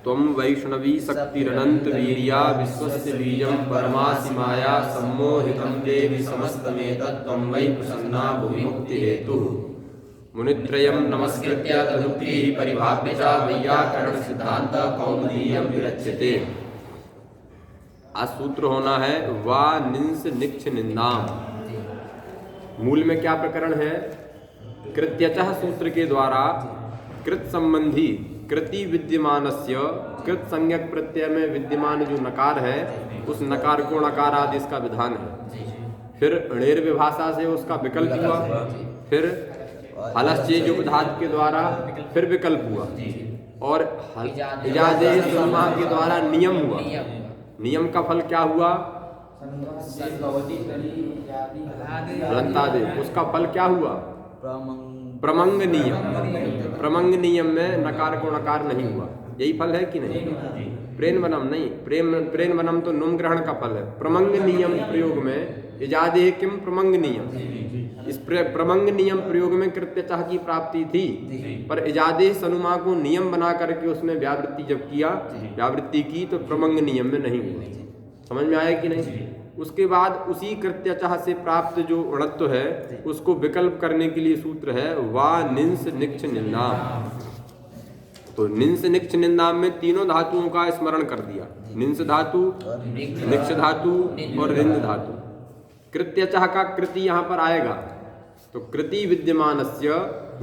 त्वं वैष्णवी शक्तिरनंत वीर्या विश्वस्य बीजं परमासि माया सम्मोहितं देवि समस्तमेतत् त्वं वै प्रसन्ना भुविमुक्तिहेतुः। मुनित्रयं नमस्कृत्य तदुक्तिः परिभाव्य च वैयाकरण सिद्धांत कौमुदीयं विरच्यते। आज सूत्र होना है वा निंस निक्ष निंदाम। मूल में क्या प्रकरण है? कृत्यचः सूत्र के द्वारा कृत संबंधी कृति विद्यमानस्य कृत संज्ञक प्रत्यय में विद्यमान जो नकार है उस नकार को नकार आदि इसका विधान है। फिर णेर विभाषा से उसका विकल्प हुआ, फिर हलश्चेज उपधात के द्वारा फिर विकल्प हुआ, और इजाजे सुरमा के द्वारा नियम हुआ। नियम का फल क्या हुआ? लंतादेव। उसका फल क्या हुआ? प्रमंग नियम। प्रमंग नियम में नकार को नकार नहीं हुआ, यही फल है कि नहीं? प्रेन वनम नहीं, प्रेन वनम तो नुम ग्रहण का फल है। प्रमंग नियम प्रयोग में इजादे किम प्रमंग नियम, इस प्रमंग नियम प्रयोग में कृत्यचः की प्राप्ति थी, पर इजादे सनुमा को नियम बना करके उसमें व्यावृत्ति जब किया, व्यावृत्ति की तो प्रमंग नियम में नहीं हुआ। समझ में आया कि नहीं? उसके बाद उसी कृत्यचः से प्राप्त जो णत्व है उसको विकल्प करने के लिए सूत्र है वा निंस निक्ष निंदाम। तो निंस निक्ष निंदाम में तीनों धातुओं का स्मरण कर दिया, निंस धातु, निक्ष धातु और रिंद धातु। कृत्यचः का कृति यहाँ पर आएगा तो कृति विद्यमानस्य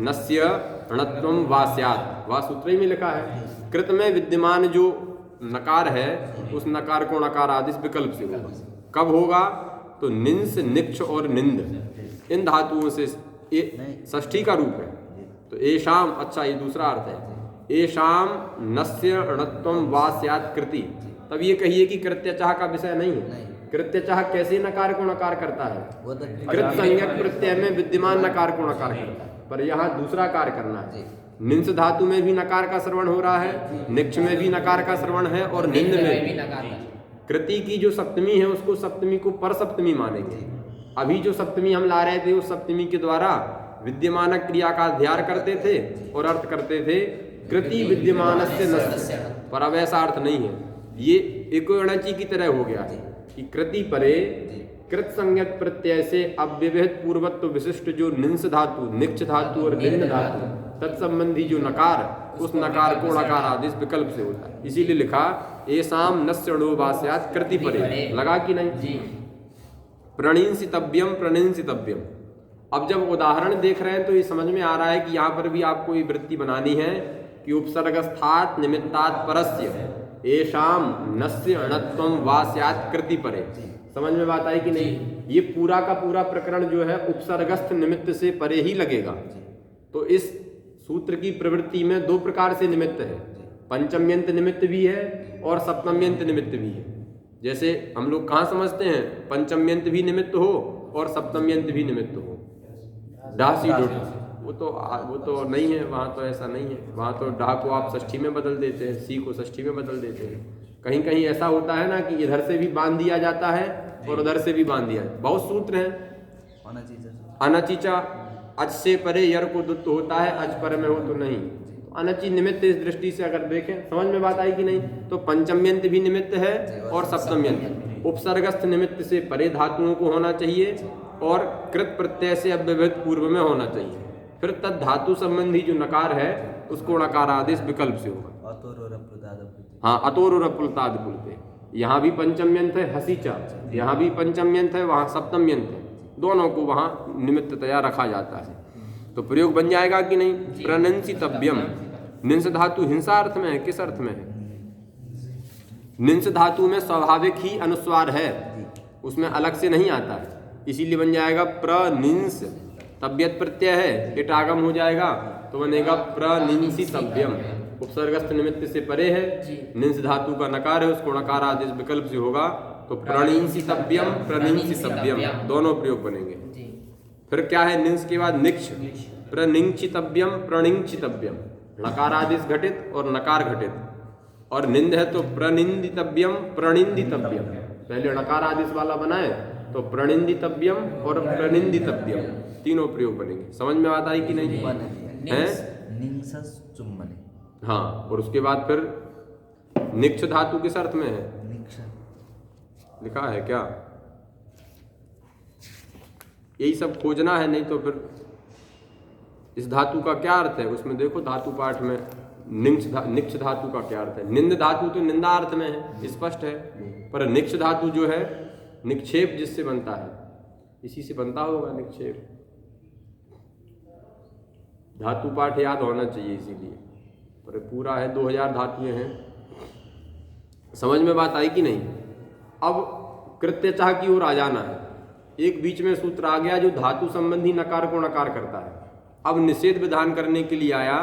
नस्य णत्वं वा स्यात्, वा सूत्र ही में लिखा है। कृत में विद्यमान जो नकार है उस नकार को नकार आदेश विकल्प से होगा। कब होगा? तो निंस निक्ष और निंद इन धातुओं से षष्ठी का रूप है। तो एशाम, अच्छा ये दूसरा अर्थ है, एशाम नस्य णत्वं वा स्यात् कृति। तब ये कहिए कि कृत्यचः का विषय नहीं है। कृत्यचः कैसे नकार को नकार करता है? कृत संज्ञक प्रत्यय में विद्यमान नकार को नकार करता है, पर यहाँ दूसरा कार्य करना है। निंस धातु में भी नकार का श्रवण हो रहा है, निक्ष में भी नकार का श्रवण है, और निंद में भी। कृति की जो सप्तमी है उसको सप्तमी को पर सप्तमी मानेंगे। अभी जो सप्तमी हम ला रहे थे उस सप्तमी के द्वारा विद्यमान क्रिया का अध्ययन करते थे और अर्थ करते थे कृति विद्यमानस्य नस्य, पर अब ऐसा अर्थ नहीं है। ये एको अणचि की तरह हो गया है कि कृति परे कृत संज्ञक प्रत्यय से अव्यवहित पूर्वत्व विशिष्ट जो निंस धातु, निक्ष धातु और निंद धातु तत्संबंधी जो नकार, उस नकार को नकार आदेश विकल्प से होता है। इसीलिए लिखा एसाम नस्य णो वा स्यात् कृति परे। लगा कि नहीं? प्रणींसितव्यम प्रणींसितव्यम। अब जब उदाहरण देख रहे हैं तो ये समझ में आ रहा है कि यहाँ पर भी आपको ये वृत्ति बनानी है कि उपसर्गस्थात् निमित्तात् परस्य एशाम नस्य णत्वं वा स्यात् कृति परे। समझ में बात आई कि नहीं? ये पूरा का पूरा प्रकरण जो है उपसर्गस्थ निमित्त से परे ही लगेगा। तो इस सूत्र की प्रवृत्ति में दो प्रकार से निमित्त है, पंचम्यंत निमित्त भी है और सप्तम्यंत निमित्त भी है। जैसे हम लोग कहाँ समझते हैं पंचम्यंत भी निमित्त हो और सप्तम्यंत भी निमित्त हो, डासी डोटी, वो तो नहीं है, वहाँ तो ऐसा नहीं है। वहाँ तो डा को आप षष्ठी में बदल देते हैं, सी को षष्ठी में बदल देते हैं। कहीं कहीं ऐसा होता है ना कि इधर से भी बांध दिया जाता है और उधर से भी बांध दिया। बहुत सूत्र हैं। अनचीचा, अच से परे यर को दुत्त होता है, अच पर में हो तो नहीं। तो अनचि निमित्त इस दृष्टि से अगर देखें, समझ में बात आई कि नहीं? तो पंचम्यंत भी निमित्त है और सप्तम्यंत। उपसर्गस्थ निमित्त से परे धातुओं को होना चाहिए और कृत प्रत्यय से अव्यवहित पूर्व में होना चाहिए। फिर तद धातु संबंधी जो नकार है उसको नकार आदेश विकल्प से होगा। हाँ, अतोर और अपुलताद पुलते। यहाँ भी पंचम्यंत है हसीचा, यहाँ भी पंचम्यंत है, वहाँ सप्तम्यंत है। दोनों को वहाँ निमित्ततया रखा जाता है। तो प्रयोग बन जाएगा कि नहीं? प्रणंसितव्यम। निंस धातु हिंसा अर्थ में है, किस अर्थ में है? निंस धातु में स्वाभाविक ही अनुस्वार है, उसमें अलग से नहीं आता है, इसीलिए बन जाएगा प्रनिंस। तब्यत प्रत्यय है, इटागम हो जाएगा तो बनेगा प्रनिंसितव्यम। उपसर्गस्थ निमित्त से परे है, निंस धातु का नकार है, उसको नकार आदेश विकल्प से होगा तो प्रणींसितव्यम प्रणींसितव्यम दोनों प्रयोग बनेंगे। फिर क्या है निंस के बाद? निक्ष। प्रनिंचितव्यम प्रणिंचितव्यम, नकार आदेश घटित और नकार घटित। और निंद है तो प्रनिंदितव्यम प्रणिंदितव्यम। पहले नकार आदेश वाला बनाए तो प्रणिंदितव्यम और प्रनिंदितव्यम तीनों प्रयोग बनेंगे। समझ में बात आई कि नहीं? चुम्बने। हाँ, और उसके बाद फिर निक्ष धातु किस अर्थ में है? लिखा है क्या? यही सब खोजना है, नहीं तो फिर इस धातु का क्या अर्थ है उसमें देखो धातु पाठ में निक्ष धातु का क्या अर्थ है। निंद धातु तो निंदा अर्थ में है, स्पष्ट है, पर निक्ष धातु जो है निक्षेप जिससे बनता है, इसी से बनता होगा निक्षेप। धातु पाठ याद होना चाहिए इसीलिए, पर पूरा है 2000 धातुएं हैं। समझ में बात आई कि नहीं? अब कृत्यचाह की ओर आ जाना है। एक बीच में सूत्र आ गया जो धातु संबंधी नकार को नकार करता है। अब निषेध विधान करने के लिए आया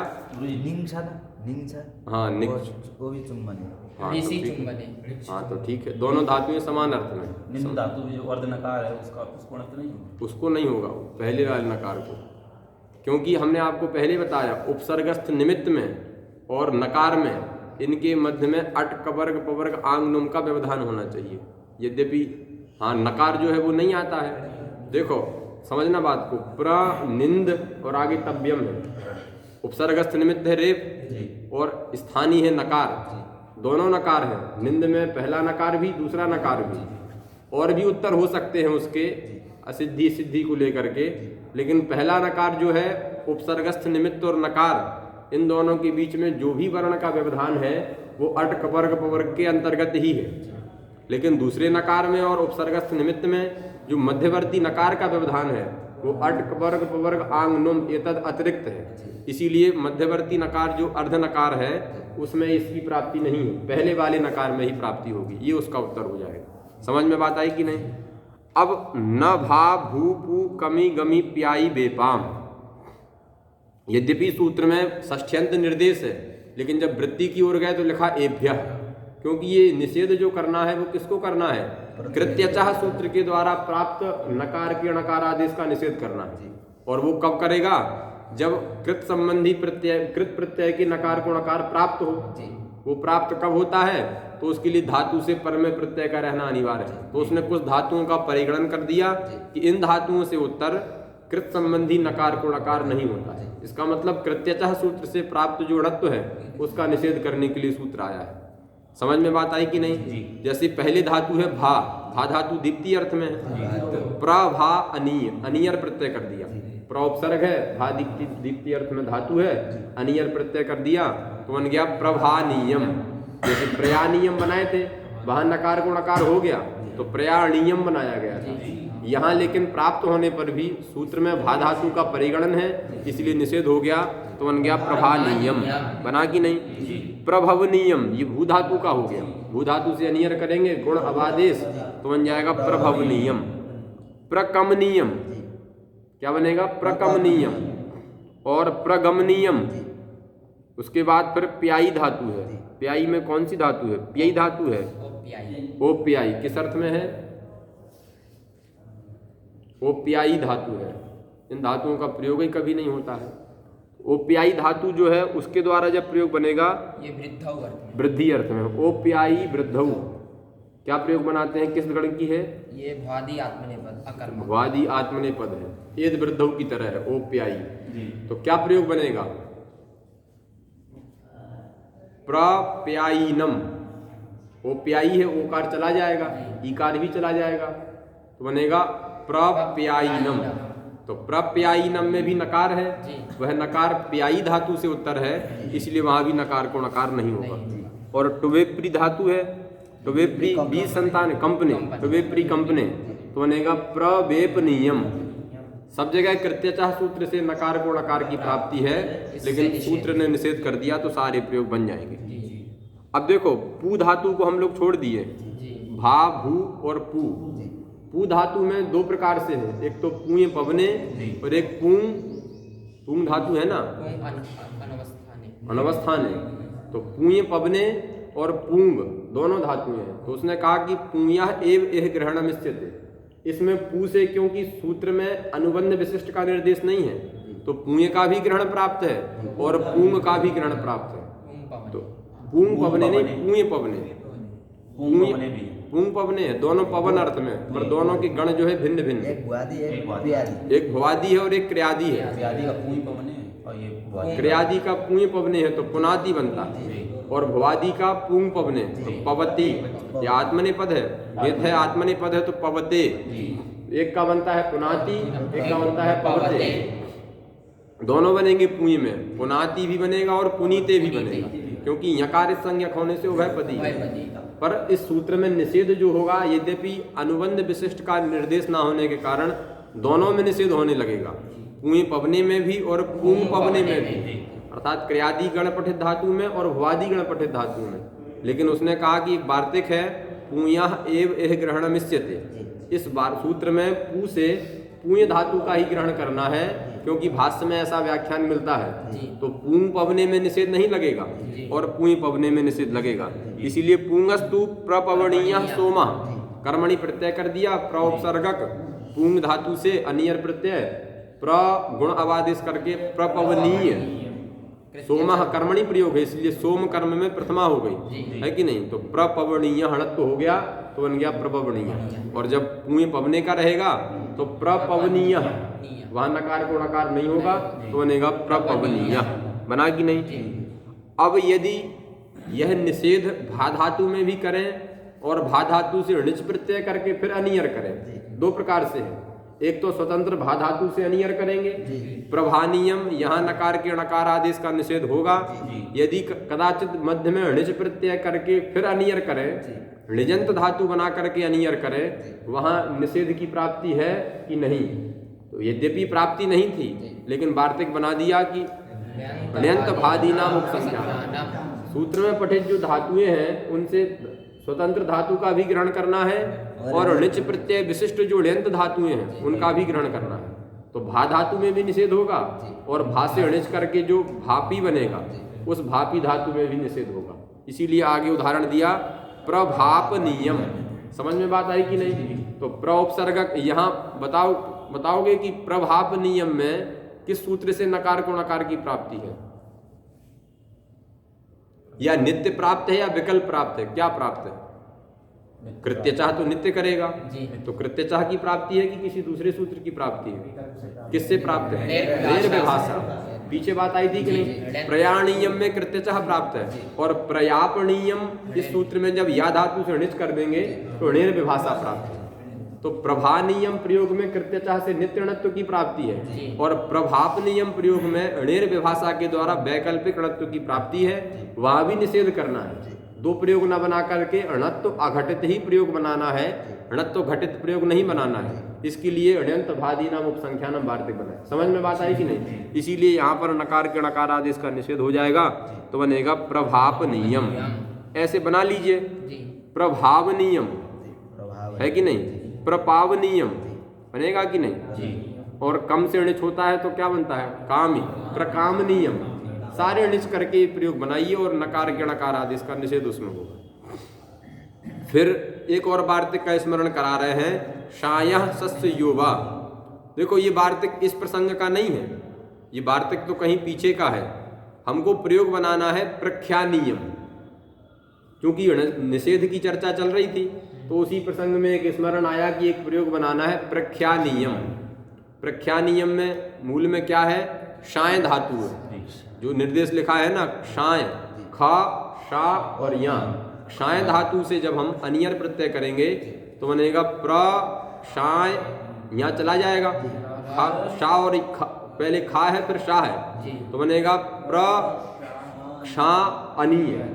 हाँ निक्ष, वो भी चुम्बने। हाँ तो ठीक है, हाँ तो ठीक है, दोनों धातुएं समान अर्थ में। निम्न धातु भी जो अर्ध नकार है उसको अर्थ नहीं होगा, उसको नहीं होगा पहले वाले नकार को, क्योंकि हमने आपको पहले बताया उपसर्गस्थ निमित्त में और नकार में इनके मध्य में अट कवर्ग पवर्ग आंग नुम का व्यवधान होना चाहिए। यद्यपि हाँ नकार जो है वो नहीं आता है। देखो समझना बात को, प्र निंद और आगे तव्यम है, उपसर्गस्थ निमित्त है रेप और स्थानीय है नकार, दोनों नकार हैं। निंद में पहला नकार भी दूसरा नकार भी, और भी उत्तर हो सकते हैं उसके असिद्धि सिद्धि को लेकर के, लेकिन पहला नकार जो है उपसर्गस्थ निमित्त और नकार इन दोनों के बीच में जो भी वर्ण का व्यवधान है वो अट कवर्ग पवर्ग के अंतर्गत ही है। लेकिन दूसरे नकार में और उपसर्गस्थ निमित्त में जो मध्यवर्ती नकार का व्यवधान है वो अट कवर्ग पवर्ग आंग नुम एतद अतिरिक्त है। इसीलिए मध्यवर्ती नकार जो अर्ध नकार है उसमें इसकी प्राप्ति नहीं है, पहले वाले नकार में ही प्राप्ति होगी। ये उसका उत्तर हो जाएगा। समझ में बात आई कि नहीं? अब न भा भू पू कमी गमी प्याई बेपाम, यद्यपि सूत्र में षष्ठ्यंत निर्देश है, लेकिन जब वृत्ति की ओर गए तो लिखा एभ्य, क्योंकि ये निषेध जो करना है वो किसको करना है? कृत्यचः सूत्र के द्वारा प्राप्त नकार के णकार आदेश का निषेध करना है। और वो कब करेगा? जब कृत संबंधी प्रत्यय कृत प्रत्यय के नकार को नकार प्राप्त हो। वो प्राप्त कब होता है? तो उसके लिए धातु से पर में प्रत्यय का रहना अनिवार्य है। तो उसने कुछ धातुओं का परिगणन कर दिया कि इन धातुओं से उत्तर कृत संबंधी नकार को नकार नहीं होता है। इसका मतलब कृत्यचः सूत्र से प्राप्त जो णत्व है उसका निषेध करने के लिए सूत्र आया है। समझ में बात आई कि नहीं? जैसे पहले धातु है भा, भा धातु दीप्ति अर्थ में है, प्रभा अनीय, अनियर प्रत्यय कर दिया। प्रोपसर्ग है, भा दीप्ति अर्थ में धातु है, अनियर प्रत्यय कर दिया तो बन गया प्रभानियम। जैसे प्रयानियम बनाए थे, वहां नकार को नकार हो गया तो प्रयाणीयम बनाया गया था। यहाँ लेकिन प्राप्त होने पर भी सूत्र में भा धातु का परिगणन है, इसलिए निषेध हो गया तो बन गया प्रभानियम। बना कि नहीं? प्रभवनीयम, ये भू धातु का हो गया, भू धातु से अनियर करेंगे गुण अवादेश तो बन जाएगा प्रभवनीयम। प्रकमनीयम, क्या बनेगा? प्रकमनीयम। और प्रगमनीयम, उसके बाद फिर प्याई धातु है। प्याई में कौन सी धातु है? प्याई धातु है, ओ प्याई किस अर्थ में है? ओ प्याई धातु है। इन धातुओं का प्रयोग ही कभी नहीं होता है। ओ प्याई धातु जो है उसके द्वारा जब प्रयोग बनेगा ये वृद्धि अर्थ में, ओ प्याई वृद्धौ क्या प्रयोग बनाते हैं? किस गण की है? ये भ्वादि आत्मनेपद अकर्मक, भ्वादि आत्मनेपद है, एद वृद्धौ की तरह है, ओ प्याई। तो क्या प्रयोग बनेगा? प्रप्यायिनम, ओ प्याई है, ओकार चला जाएगा, ईकार भी चला जाएगा तो बनेगा प्रप्यायिनम। तो प्रप्यायिनम में भी नकार है, वह नकार प्याई धातु से उत्तर है, इसलिए वहां भी नकार को नकार नहीं होगा। और टुवेप्री धातु है, टुवेप्री 20 संतान कंपने, टुवेप्री कंपने तो बनेगा प्रवेपनीयम। सब जगह कृत्यचः सूत्र से नकार को नकार की प्राप्ति है, लेकिन सूत्र ने निषेध कर दिया तो सारे प्रयोग बन जाएंगे। अब देखो पू धातु को हम लोग छोड़ दिए, भा भू और पू। पू धातु में दो प्रकार से है, एक तो पूय पवने और एक पूंग धातु है ना, अनवस्थाने। तो पूय पवने और पूंग दोनों धातुएं हैं। तो उसने कहा कि पूयः एव एह ग्रहणम स्थित, इसमें पू से क्योंकि सूत्र में अनुबंध विशिष्ट का निर्देश नहीं है तो पूय का भी ग्रहण प्राप्त है और पूंग का भी ग्रहण प्राप्त है। तो पूंग पवने नहीं, पूय पवने, पूंग पवने है, दोनों पवन अर्थ में, पर दोनों के गण जो है भिन्न भिन्न, एक भुआदी है, एक भवादी है और एक क्रियादी है। क्रियादी का पूंग पवने और ये क्रियादि का पुण्य पवने है तो पुनाति बनता है, और भवादि का पुंग पवने तो पवती। ये आत्मनेपद है, वेद है आत्मनेपद है तो पवते। एक का बनता है पुनाति, एक का बनता है पवते। दोनों बनेंगे पुण्य में, पुनाति भी बनेगा और पुनीते भी बनेगा, क्योंकि यकार संज्ञक होने से उभयपदी है। पर इस सूत्र में निषेध जो होगा, यद्यपि अनुबंध विशिष्ट का निर्देश ना होने के कारण दोनों में निषेध होने लगेगा, पुण्य पवने में भी और पुंग पवने में भी, अर्थात क्रियादि गण पठित धातु में और भवादि गण पठित धातु में। लेकिन उसने कहा कि वार्तिक है पुण्यः एव एह ग्रहणमिष्यते। इस बार सूत्र में पू से पुण्य धातु का ही ग्रहण करना है, क्योंकि भाष्य में ऐसा व्याख्यान मिलता है। तो पुंग पवने में निषेध नहीं लगेगा और पुण्य पवने में निषेध लगेगा। इसीलिए पुंगस्तु प्रपवणीय सोमा कर्मणि प्रत्यय कर दिया, प्रउपसर्गक पुंग धातु से अनियर प्रत्यय प्र गुण अवादेश करके प्रपवनीय सोमः कर्मणि प्रयोग है, इसलिए सोम कर्म में प्रथमा हो गई है कि नहीं। तो प्रपवणीय हणत्व हो गया तो बन गया प्रपवणीय। और जब पुण्य पवने का रहेगा तो प्रपवनीय, वहां नकार को नकार नहीं होगा तो बनेगा प्रपवनीय। बना कि नहीं। अब यदि यह निषेध भा धातु में भी करें और भा धातु से णिच प्रत्यय करके फिर अनियर करें, दो प्रकार से है। एक तो स्वतंत्र भा धातु से अनियर करेंगे, प्रभानियम, यहाँ नकार के नकार आदेश का निषेध होगा। यदि कदाचित मध्य में णिच प्रत्यय करके फिर अनियर करें, णिजंत धातु बना करके अनियर करें, वहां निषेध की प्राप्ति है कि नहीं। तो यद्यपि प्राप्ति नहीं थी, लेकिन वार्तिक बना दिया कि अण्यंत भादी नाम उपसंख्या। सूत्र में पठित जो धातुएं हैं उनसे स्वतंत्र धातु का भी ग्रहण करना है और णिच प्रत्यय विशिष्ट जो ण्यंत धातुएं हैं उनका भी ग्रहण करना है। तो भा धातु में भी निषेध होगा और भा से णिच करके जो भापी बनेगा उस भापी धातु में भी निषेध होगा। इसीलिए आगे उदाहरण दिया प्रभाप नियम। समझ में बात आई कि नहीं। तो प्रउपसर्गक यहाँ बताओगे कि प्रभाप नियम में किस सूत्र से नकार को नकार की प्राप्ति है, या नित्य प्राप्त है या विकल्प प्राप्त है, क्या प्राप्त है। कृत्यचाह तो नित्य करेगा, तो कृत्यचाह की प्राप्ति है कि किसी दूसरे सूत्र की प्राप्ति है। किससे प्राप्त है, निर्विभाषा। पीछे बात आई थी कि नहीं। प्रयाणीयम में कृत्यचाह प्राप्त है और प्रयापणीयम इस सूत्र में जब या धातु से णिच कर देंगे तो निर्विभाषा प्राप्त है। तो प्रभानियम प्रयोग में कृत्यचाह से नित्यणत्व की प्राप्ति है और प्रभाप नियम प्रयोग में निर्विभाषा के द्वारा वैकल्पिक णत्व की प्राप्ति है। वहां भी निषेध करना है, दो प्रयोग न बना करके अणत्व अघटित ही प्रयोग बनाना है, णत्व घटित प्रयोग नहीं बनाना है। इसके लिए अण्यंत भादी नाम उपसंख्या नाम वार्तिक बनाए। समझ में बात आई कि नहीं। इसीलिए यहाँ पर नकार के नकार आदेश का निषेध हो जाएगा तो बनेगा प्रभाप नियम। ऐसे बना लीजिए, प्रभाव नियम है कि नहीं, प्रपावनियम बनेगा कि नहीं। और कम से णिच होता है तो क्या बनता है, कामी, प्रकामनियम। सारे णिच करके प्रयोग बनाइए और नकार के नकार आदेश का निषेध उसमें होगा। फिर एक और वार्तिक का स्मरण करा रहे हैं, शायः सस्य योवा। देखो ये वार्तिक इस प्रसंग का नहीं है, ये वार्तिक तो कहीं पीछे का है। हमको प्रयोग बनाना है प्रख्यानियम, क्योंकि निषेध की चर्चा चल रही थी तो उसी प्रसंग में एक स्मरण आया कि एक प्रयोग बनाना है प्रख्यानियम। प्रख्यानियम में मूल में क्या है, शाय धातु है। जो निर्देश लिखा है ना, शाय, खा, शा और या, शाय धातु से जब हम अनियर प्रत्यय करेंगे तो बनेगा प्र शाय, यहाँ चला जाएगा खा, शा और खा, पहले खा है फिर शा है तो बनेगा प्र क्षा अनीय।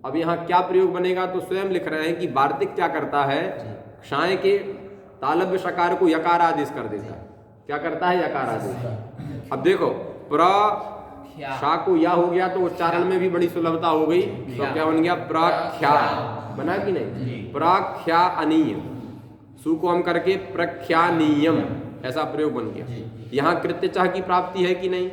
अब यहाँ क्या प्रयोग बनेगा तो स्वयं लिख रहे हैं कि वार्तिक क्या करता है, क्षाय के तालव्य शकार को यकार आदेश कर देता है। क्या करता है, यकार आदेश। अब देखो प्र शा को या हो गया तो उच्चारण में भी बड़ी सुलभता हो गई, तो क्या बन गया, प्रख्या। बना कि नहीं, प्रख्या अनीय। सु को हम करके प्रख्यानीयम, ऐसा प्रयोग बन गया। यहाँ कृत्यचाह की प्राप्ति है कि नहीं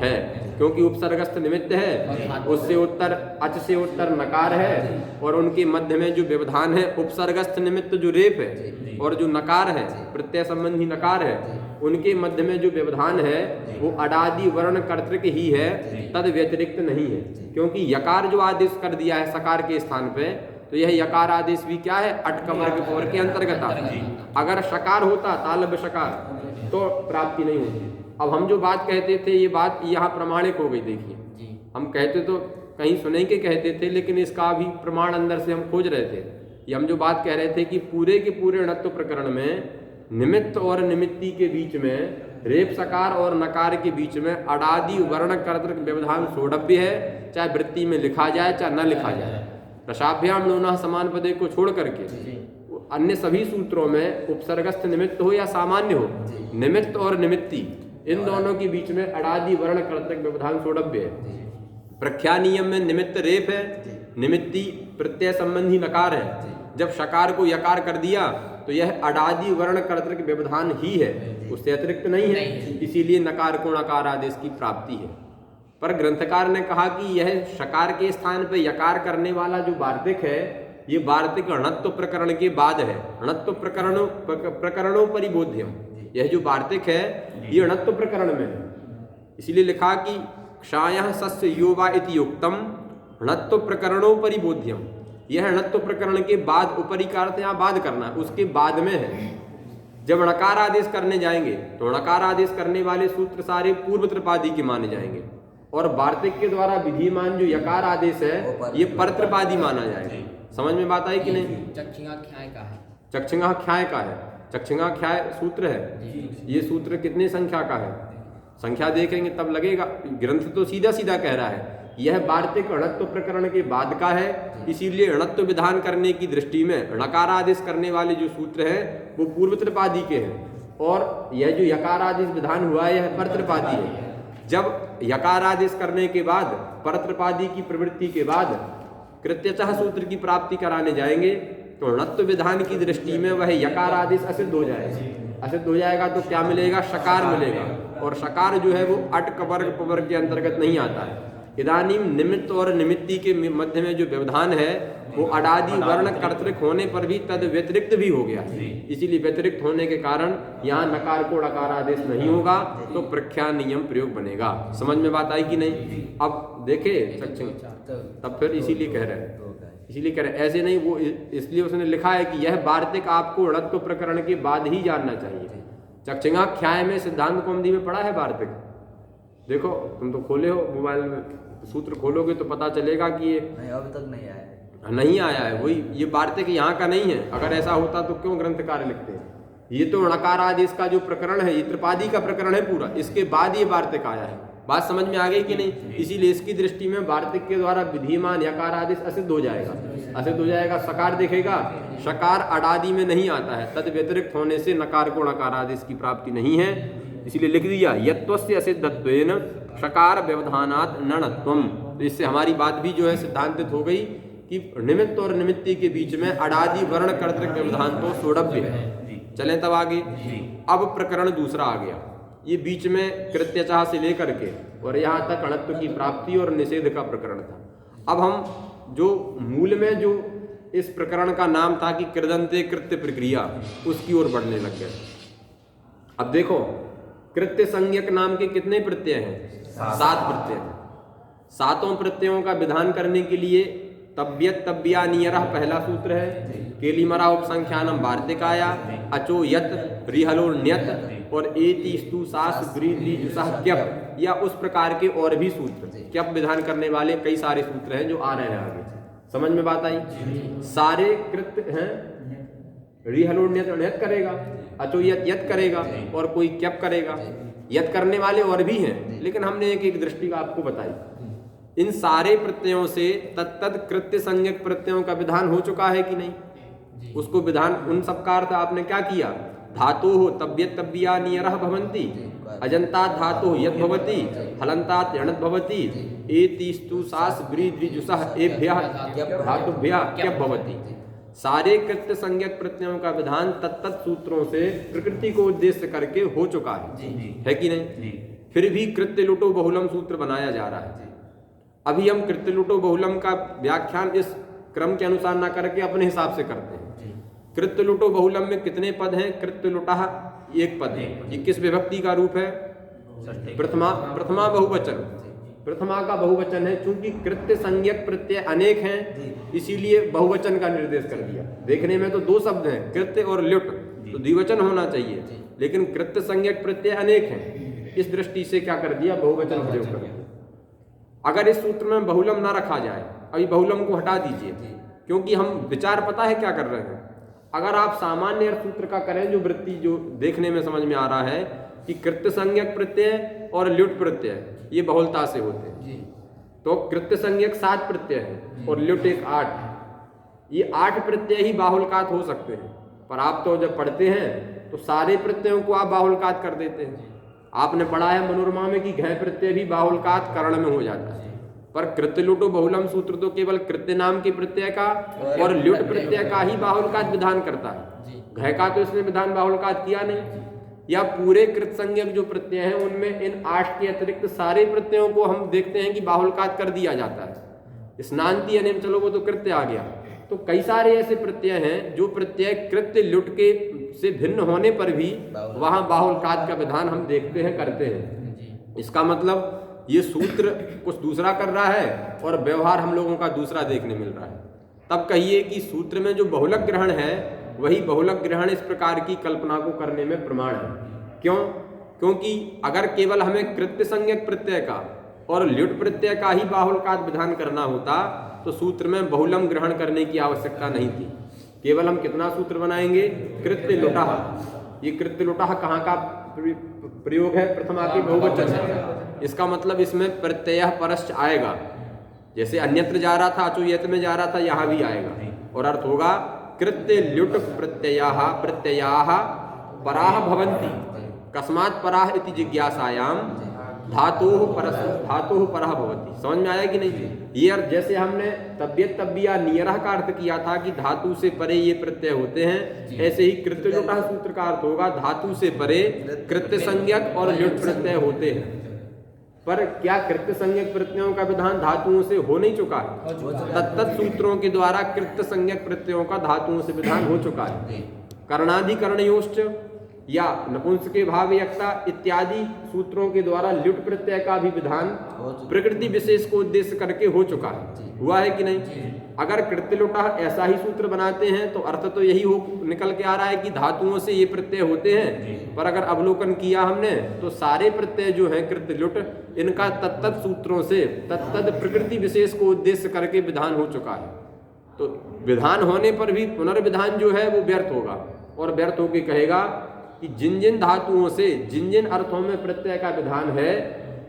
है, क्योंकि उपसर्गस्थ निमित्त है, उससे उत्तर अच से उत्तर नकार है और उनके मध्य में जो व्यवधान है उपसर्गस्थ निमित्त जो रेप है और जो नकार है प्रत्यय संबंधी नकार है, उनके मध्य में जो व्यवधान है वो अडादि वर्ण कर्तृक ही है, तद व्यतिरिक्त नहीं है। क्योंकि यकार जो आदेश कर दिया है सकार के स्थान पे, तो यह यकार आदेश भी क्या है, अट कवर्ग पवर के अंतर्गत आता है। अगर शकार होता तालव्य शकार तो प्राप्ति नहीं होती। अब हम जो बात कहते थे ये बात यहाँ प्रमाणिक हो गई। देखिए जी हम कहते तो कहीं सुने के कहते थे, लेकिन इसका भी प्रमाण अंदर से हम खोज रहे थे। ये हम जो बात कह रहे थे कि पूरे के पूरे णत्व प्रकरण में निमित्त और निमित्ती के बीच में, रेप सकार और नकार के बीच में अडादि वर्ण कर्तृक व्यवधान सोढ़व्य है, चाहे वृत्ति में लिखा जाए चाहे न लिखा जाए। रसाभ्याम लोना समान पदे को छोड़ करके अन्य सभी सूत्रों में उपसर्गस्थ निमित्त हो या सामान्य हो, निमित्त और निमित्ती इन दोनों के बीच में अडादि वर्ण कर्तृक व्यवधान सोढ़व्य है। प्रख्या नियम में निमित्त रेप है, निमित्ती प्रत्यय संबंधी नकार है। जब शकार को यकार कर दिया तो यह अडादि वर्ण कर्तृक व्यवधान ही है, उससे अतिरिक्त नहीं है, इसीलिए नकार को नकार आदेश की प्राप्ति है। पर ग्रंथकार ने कहा कि यह शकार के स्थान पर यकार करने वाला जो वार्तिक है, ये वार्तिक णत्व प्रकरण के बाद है। णत्व प्रकरणों परिबोध्यम, यह जो वार्तिक है ये णत्व प्रकरण में है। इसीलिए लिखा कि क्षायः सस्य योवा इति युक्तम णत्व प्रकरणों परिबोध्यम, यह णत्व प्रकरण के बाद, ऊपरी का अर्थ यहाँ बाद करना है, उसके बाद में है। जब णकार आदेश करने जाएंगे तो णकार आदेश करने वाले सूत्र सारे पूर्व त्रिपादी के माने जाएंगे, और वार्तिक के द्वारा विधिमान जो यकार आदेश है ये परत्रिपादी माना जाएगा। समझ में बात आई कि नहीं? चक्षिंगा ख्याय का है, चक्षिंगा ख्याय का है, चक्षिंगा ख्याय सूत्र है। ये सूत्र कितने संख्या का है? संख्या देखेंगे तब लगेगा। ग्रंथ तो सीधा सीधा कह रहा है यह वार्तिक णत्व प्रकरण के बाद का है, इसीलिए णत्व विधान करने की दृष्टि में णकार आदेश करने वाले जो सूत्र हैं वो पूर्व त्रिपादी के हैं, और यह जो यकार आदेश विधान हुआ है यह परत्रिपादी है। जब यकार आदेश करने के बाद, परत्रिपादी की प्रवृत्ति के बाद कृत्यचः सूत्र की प्राप्ति कराने जाएंगे तो णत्व विधान की दृष्टि में वह यकार आदेश असिद्ध हो जाएगा। असिद्ध हो जाएगा तो क्या मिलेगा? शकार मिलेगा, और शकार जो है वो अट कवर्ग पवर्ग के अंतर्गत नहीं आता है। इदानीम निमित्त और निमित्ती के मध्य में जो व्यवधान है वो अडादि वर्ण कर्तृक होने पर भी तद व्यतिरिक्त भी हो गया, इसीलिए व्यतिरिक्त होने के कारण यहाँ नकार को णकार आदेश नहीं होगा, तो प्रख्या नियम प्रयोग बनेगा। समझ में बात आई कि नहीं? अब देखे तब फिर इसीलिए कह रहे हैं, ऐसे नहीं। वो इसलिए उसने लिखा है कि यह वार्तिक आपको णत्व प्रकरण के बाद ही जानना चाहिए। चक्षिंगा ख्याय में सिद्धांत कौमुदी में पढ़ा है वार्तिक? देखो तुम तो खोले हो मोबाइल में, सूत्र खोलोगे तो पता चलेगा कि ये नहीं, अभी तक नहीं आया है। नहीं आया है। वही ये वार्तिक यहाँ का नहीं है। अगर ऐसा होता तो क्यों ग्रंथकार लिखते हैं? ये तो णकार आदेश का जो प्रकरण है ये त्रिपादी का प्रकरण है पूरा, इसके बाद ये वार्तिक आया है। बात समझ में आ गई कि नहीं? इसीलिए इसकी दृष्टि में वार्तिक के द्वारा विधिमान यकार आदेश असिद्ध हो जाएगा। असिद्ध हो जाएगा, सकार दिखेगा, शकार अडादि में नहीं आता है, तद व्यतिरिक्त होने से नकार को णकार आदेश की प्राप्ति नहीं है। इसीलिए लिख दिया यत्वस्य असिद्धत्वेन शकार व्यवधानात् नणत्वम। तो इससे हमारी बात भी जो है सिद्धांतित हो गई कि निमित्त और निमित्ती के बीच में अडादि वर्ण कर्तृक व्यवधान तो सोढ़व्य है। चलें तब आगे। अब प्रकरण दूसरा आ गया, ये बीच में कृत्यचाह से लेकर के और यहाँ तक अणत्व की प्राप्ति और निषेध का प्रकरण था। अब हम जो मूल में जो इस प्रकरण का नाम था कि कृदंते कृत्य प्रक्रिया, उसकी ओर बढ़ने लग गए। अब देखो कृत्य संज्ञक नाम के कितने प्रत्यय हैं? 7 प्रत्यय हैं। 7 प्रत्ययों का विधान करने के लिए तब्यत तब्बिया नियरः पहला सूत्र है, केलिमरा उपसंख्यानम वार्तिकाया, अचो यत रिहलो ण्यत और एति स्तु सास ब्रीदि जुसह क्यप, या उस प्रकार के और भी सूत्र, क्यप विधान करने वाले कई सारे सूत्र हैं जो आ रहे हैं आगे। समझ में बात आई? सारे कृत्य हैं, रिहलो ण्यत करेगा, अचो यत करेगा और कोई क्यप करेगा। यत करने वाले और भी हैं, लेकिन हमने एक दृष्टि आपको बताई। इन सारे प्रत्ययों से तत्तद कृत्य संज्ञक प्रत्ययों का विधान हो चुका है कि नहीं? उसको विधान, उन सब का अर्थ आपने क्या किया? धातु हो तब्यत तब्बिया नियरः भवन्ति, अजंतात् धातु यत् भवति, हलन्तात् यणत् भवति, एति स्तु सास ब्रीदि जुसः एभ्यः धातुभ्यः क्यप भवति। सारे कृत्य संज्ञक प्रत्ययों का विधान तत्तत् सूत्रों से प्रकृति को उद्देश्य करके हो चुका है कि नहीं? फिर भी कृत्य लुटो बहुलम सूत्र बनाया जा रहा है। अभी हम कृत्य लुटो बहुलम का व्याख्यान इस क्रम के अनुसार ना करके अपने हिसाब से करते हैं। कृत्य लुटो बहुलम में कितने पद हैं? कृत्य लुटा 1 पद है। ये किस विभक्ति का रूप है? प्रथमा बहुवचन। प्रथमा का बहुवचन है। चूंकि कृत्य संज्ञक प्रत्यय अनेक हैं इसीलिए बहुवचन का निर्देश कर दिया। देखने में तो 2 शब्द हैं, कृत्य और ल्युट, तो द्विवचन होना चाहिए, लेकिन कृत्य संज्ञक प्रत्यय अनेक हैं इस दृष्टि से क्या कर दिया, बहुवचन प्रयोग कर दिया। अगर इस सूत्र में बहुलम ना रखा जाए, अभी बहुलम को हटा दीजिए, क्योंकि हम विचार पता है क्या कर रहे हैं। अगर आप सामान्य अर्थ सूत्र का करें, जो वृत्ति जो देखने में समझ में आ रहा है कि कृत्य संज्ञक प्रत्यय और ल्युट प्रत्यय ये बहुलता से होते हैं, तो कृत्य संज्ञक 7 प्रत्यय है और ल्युट एक 8, ये 8 प्रत्यय ही बाहुलकात हो सकते हैं। पर आप तो जब पढ़ते हैं तो सारे प्रत्ययों को आप बाहुलकात कर देते हैं। आपने पढ़ा है मनोरमा में कि घय प्रत्यय भी बाहुलकात करण में हो जाता है, पर कृत्य लुटो बहुलम सूत्र तो केवल कृत्य नाम के प्रत्यय का और ल्युट प्रत्यय का ही बाहुलकात विधान करता है। घय का तो इसने विधान बाहुलकात किया नहीं। या पूरे कृत संज्ञक जो प्रत्यय हैं उनमें इन 8 के अतिरिक्त सारे प्रत्ययों को हम देखते हैं कि बाहुलकात कर दिया जाता है। स्नांति अनिम, चलो वो तो कृत्य आ गया। तो कई सारे ऐसे प्रत्यय हैं जो प्रत्यय कृत्य लुट के से भिन्न होने पर भी वहां बाहुलकात का विधान हम देखते हैं, करते हैं। इसका मतलब ये सूत्र कुछ दूसरा कर रहा है और व्यवहार हम लोगों का दूसरा देखने मिल रहा है। तब कहिए कि सूत्र में जो बहुलक ग्रहण है वही बहुलक ग्रहण इस प्रकार की कल्पना को करने में प्रमाण है। क्यों? क्योंकि अगर केवल हमें कृत्य संज्ञक प्रत्यय का और ल्युट प्रत्यय का ही बाहुलकात विधान करना होता तो सूत्र में बहुलम ग्रहण करने की आवश्यकता नहीं थी। केवल हम कितना सूत्र बनाएंगे, कृत्य लुटाह। ये कृत्य लुटाह कहाँ का प्रयोग है, प्रथमा के बहुवचन है। इसका मतलब इसमें प्रत्यय परश्च आएगा, जैसे अन्यत्र जा रहा था अचोयत में जा रहा था, यहाँ भी आएगा और अर्थ होगा कृत्य ल्युट प्रत्ययाः प्रत्ययाः पराः भवन्ति कस्मात् पराः इति जिज्ञासायाम धातुः परः भवति। समझ में आया कि नहीं? ये अर्थ जैसे हमने तब्यत तब्बिया नियरह का अर्थ किया था कि धातु से परे ये प्रत्यय होते हैं, ऐसे ही कृत्य लुटः सूत्र का अर्थ होगा धातु से परे कृत्य संज्ञक और ल्युट प्रत्यय होते हैं। पर क्या कृत्य संज्ञक प्रत्ययों का विधान धातुओं से हो नहीं चुका है? तत्त सूत्रों के द्वारा कृत्य संज्ञक प्रत्ययों का धातुओं से विधान हो चुका है। कर्णाधिकरणयोश्च या नपुंसके भावयक्ता इत्यादि सूत्रों के द्वारा ल्युट प्रत्यय का भी विधान प्रकृति विशेष को उद्देश्य करके हो चुका है। हुआ है कि नहीं? अगर कृत्य लुटा ऐसा ही सूत्र बनाते हैं तो अर्थ तो यही हो निकल के आ रहा है कि धातुओं से ये प्रत्यय होते हैं। पर अगर अवलोकन किया हमने तो सारे प्रत्यय जो हैं कृत्य लुट, इनका तत्त सूत्रों से तत्त प्रकृति विशेष को उद्देश्य करके विधान हो चुका है। तो विधान होने पर भी पुनर्विधान जो है वो व्यर्थ होगा, और व्यर्थ होकर कहेगा कि जिन जिन धातुओं से जिन जिन अर्थों में प्रत्यय का विधान है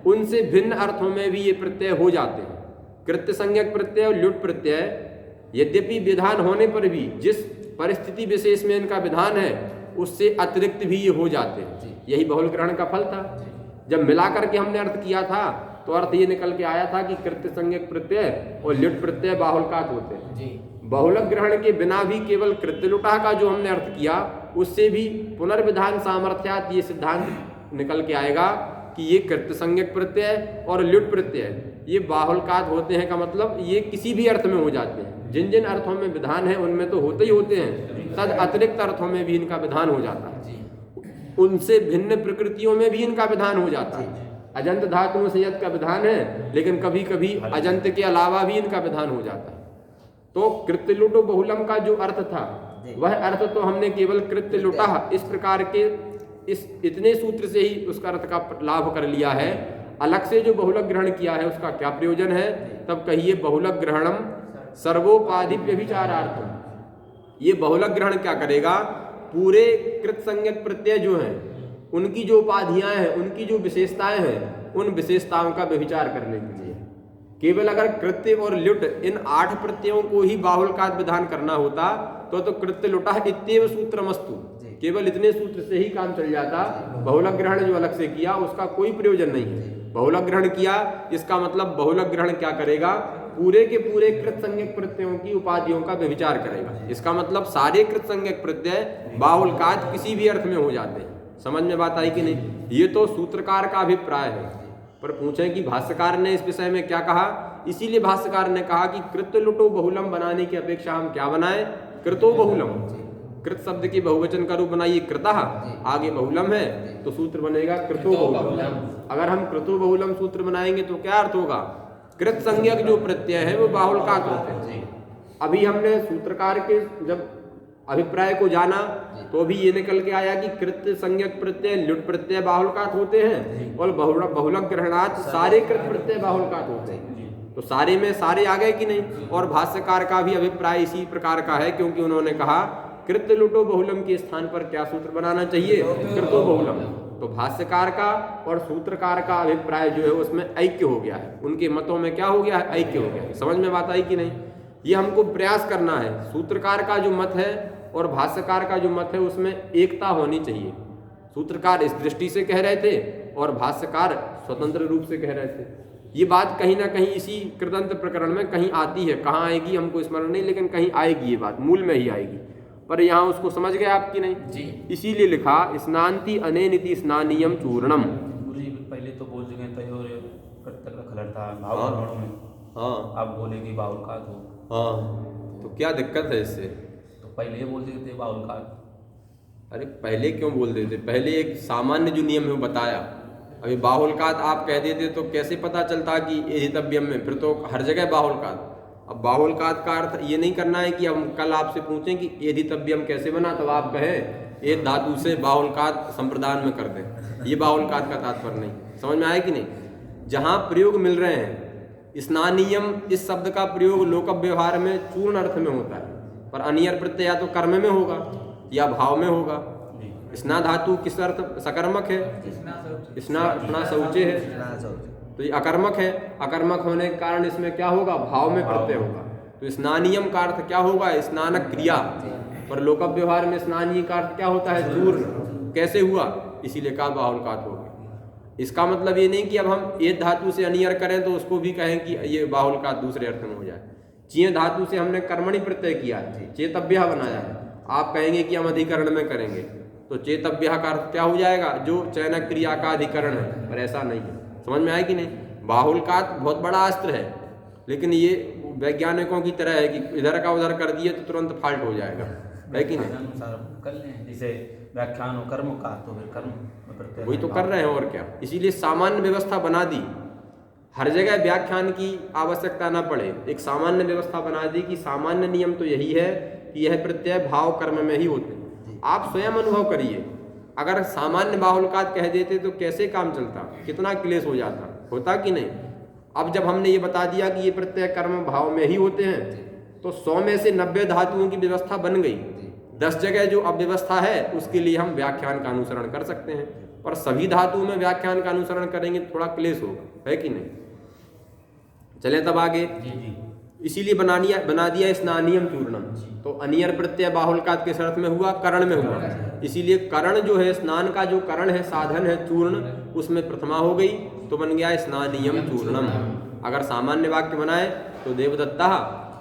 उनसे भिन्न अर्थों में भी ये प्रत्यय हो जाते हैं। कृत्य संज्ञक प्रत्यय और ल्युट प्रत्यय यद्यपि विधान होने पर भी जिस परिस्थिति विशेष में इनका विधान है उससे अतिरिक्त भी ये हो जाते हैं। यही बहुल ग्रहण का फल था। जब मिला करके हमने अर्थ किया था तो अर्थ ये निकल के आया था कि कृत्य संज्ञक प्रत्यय और ल्युट प्रत्यय बाहुलकात होते हैं। बहुलक ग्रहण के बिना भी केवल कृत्य लुटा का जो हमने अर्थ किया उससे भी पुनर्विधान सामर्थ्यात ये सिद्धांत निकल के आएगा कि ये कृत्य संज्ञक प्रत्यय और ल्युट प्रत्यय ये बाहुलकात होते हैं। का मतलब ये किसी भी अर्थ में हो जाते हैं। जिन जिन अर्थों में विधान है उनमें तो होते ही होते हैं, तद अतिरिक्त अर्थों में भी इनका विधान हो जाता है। उनसे भिन्न प्रकृतियों में भी इनका विधान हो जाता है। अजंत धातुओं से यद का विधान है, लेकिन कभी कभी अजंत के अलावा भी इनका विधान हो जाता है। तो कृत्य लुटो बहुलम का जो अर्थ था वह अर्थ तो हमने केवल कृत्य लुटा इस प्रकार के इस इतने सूत्र से ही उसका अर्थ का लाभ कर लिया है। अलग से जो बहुलक ग्रहण किया है उसका क्या प्रयोजन है? तब कहिए बहुलक ग्रहणम सर्वोपाधि व्यभिचारार्थम। ये बहुलक ग्रहण क्या करेगा? पूरे कृत संज्ञक प्रत्यय जो हैं उनकी जो उपाधियां हैं, उनकी जो विशेषताएं हैं, उन विशेषताओं का व्यभिचार करने के लिए। केवल अगर कृत्य और ल्युट इन 8 प्रत्ययों को ही बाहुलकात विधान करना होता तो कृत्य लुटा इत्येव सूत्रमस्तु, केवल इतने सूत्र से ही काम चल जाता। बहुलक ग्रहण जो अलग से किया उसका कोई प्रयोजन नहीं है। बहुलक ग्रहण किया इसका मतलब बहुलक ग्रहण क्या करेगा? पूरे के पूरे कृत संज्ञक प्रत्ययों की उपाधियों का व्यभिचार करेगा। इसका मतलब सारे कृत संज्ञक प्रत्यय बाहुलकात किसी भी अर्थ में हो जाते हैं। समझ में बात आई कि नहीं? ये तो सूत्रकार का अभिप्राय है। पर पूछें कि भाष्यकार ने इस विषय में क्या कहा? इसीलिए भाष्यकार ने कहा कि कृत्य लुटो बहुलम बनाने की अपेक्षा हम क्या बनाएं? कृतो बहुलम। कृत शब्द की बहुवचन का रूप बनाइए कृतः, आगे बहुलम है तो सूत्र बनेगा कृतो बहुलम। अगर हम कृतो बहुलम सूत्र बनाएंगे तो क्या अर्थ होगा? कृत संज्ञक जो प्रत्यय है वो बाहुलकात होते हैं। अभी हमने सूत्रकार के जब अभिप्राय को जाना तो भी ये निकल के आया कि कृत्य संज्ञक प्रत्यय लुट प्रत्यय बाहुल्यकात होते हैं और बहुलक ग्रहणात सारे कृत प्रत्यय बाहुल्यकात होते हैं। तो सारे में सारे आ गए कि नहीं। और भाष्यकार का भी अभिप्राय इसी प्रकार का है, क्योंकि उन्होंने कहा कृत्य लुटो बहुलम के स्थान पर क्या सूत्र बनाना चाहिए, कृतो बहुलम। तो भाष्यकार का और सूत्रकार का अभिप्राय जो है उसमें ऐक्य हो गया है, उनके मतों में क्या हो गया है, ऐक्य हो गया है। समझ में बात आई कि नहीं। ये हमको प्रयास करना है, सूत्रकार का जो मत है और भाष्यकार का जो मत है उसमें एकता होनी चाहिए। सूत्रकार इस दृष्टि से कह रहे थे और भाष्यकार स्वतंत्र रूप से कह रहे थे। ये बात कहीं ना कहीं इसी कृतंत्र प्रकरण में कहीं आती है, कहाँ आएगी हमको स्मरण नहीं, लेकिन कहीं आएगी ये बात, मूल में ही आएगी। पर यहाँ उसको समझ गए आपकी नहीं जी। इसीलिए लिखा स्नान्ति अनेनिति स्नानियम चूर्णम। गुरुजी पहले तो बोल चुके थे और प्रत्यक्ष खलर था भाव कर्मणों में। हाँ आप बोले कि बाहुल का तो तो क्या दिक्कत है इससे। तो पहले ये बोल चुके थे बाहुल का। अरे पहले क्यों बोल देते, पहले एक सामान्य जो नियम है वो बताया। अभी बाहुल्यकात आप कह देते तो कैसे पता चलता कि एहितव्यम में, फिर तो हर जगह बाहुल्यकात। अब बाहुल्यकात का अर्थ ये नहीं करना है कि हम कल आपसे पूछें कि एहितव्यम कैसे बना, तब आप कहें एक धातु से बाहुल्यकात संप्रदान में कर दें। ये बाहुल्यकात का तात्पर्य नहीं। समझ में आया कि नहीं। जहाँ प्रयोग मिल रहे हैं, स्नानियम इस शब्द का प्रयोग लोक व्यवहार में चूर्ण अर्थ में होता है, पर अनियर प्रत्यय या तो कर्म में होगा या भाव में होगा। स्ना धातु किस अर्थ, सकर्मक है, स्ना अपना शौचे है, तो ये अकर्मक है। अकर्मक होने के कारण इसमें क्या होगा, भाव में प्रत्यय होगा। तो स्नानियम का अर्थ क्या होगा, स्नानक क्रिया। पर लोक व्यवहार में स्नानीय का अर्थ क्या होता है, चूर्ण। कैसे हुआ, इसीलिए कहा बाहुल्यकात हो गया। इसका मतलब ये नहीं कि अब हम एक धातु से अनियर करें तो उसको भी कहें कि ये बाहुल्यकात दूसरे अर्थ में हो जाए। चीय धातु से हमने कर्मणि प्रत्यय किया है, चेतव्य बनाया है, आप कहेंगे कि हम अधिकरण में करेंगे तो चेतव्य का अर्थ क्या हो जाएगा, जो चयनक क्रिया का अधिकरण है। पर ऐसा नहीं है। समझ में आया कि नहीं। बाहुल्यकात बहुत बड़ा अस्त्र है, लेकिन ये वैज्ञानिकों की तरह है कि इधर का उधर कर दिए तो तुरंत फाल्ट हो जाएगा, है कि नहीं। अनुसार कर लें, जैसे व्याख्यान हो कर्म का तो फिर कर्म में प्रत्यय वही तो कर रहे हैं और क्या। इसीलिए सामान्य व्यवस्था बना दी, हर जगह व्याख्यान की आवश्यकता ना पड़े। एक सामान्य व्यवस्था बना दी कि सामान्य नियम तो यही है कि यह प्रत्यय भाव कर्म में ही होते हैं। आप स्वयं अनुभव करिए, अगर सामान्य बाहुल्यकात कह देते तो कैसे काम चलता, कितना क्लेश हो जाता, होता कि नहीं। अब जब हमने ये बता दिया कि ये प्रत्यय कर्म भाव में ही होते हैं तो 100 में से 90 धातुओं की व्यवस्था बन गई। 10 जगह जो अव्यवस्था है उसके लिए हम व्याख्यान का अनुसरण कर सकते हैं, पर सभी धातुओं में व्याख्यान का अनुसरण करेंगे तो थोड़ा क्लेश होगा, है कि नहीं। चले तब आगे। इसीलिए बना दिया स्नानियम चूर्णम। तो अनियर प्रत्यय बाहुल्यकात के अर्थ में हुआ, करण में हुआ। इसीलिए करण जो है, स्नान का जो करण है, साधन है चूर्ण, उसमें प्रथमा हो गई तो बन गया स्नानियम चूर्णम। अगर सामान्य वाक्य बनाए तो देवदत्ता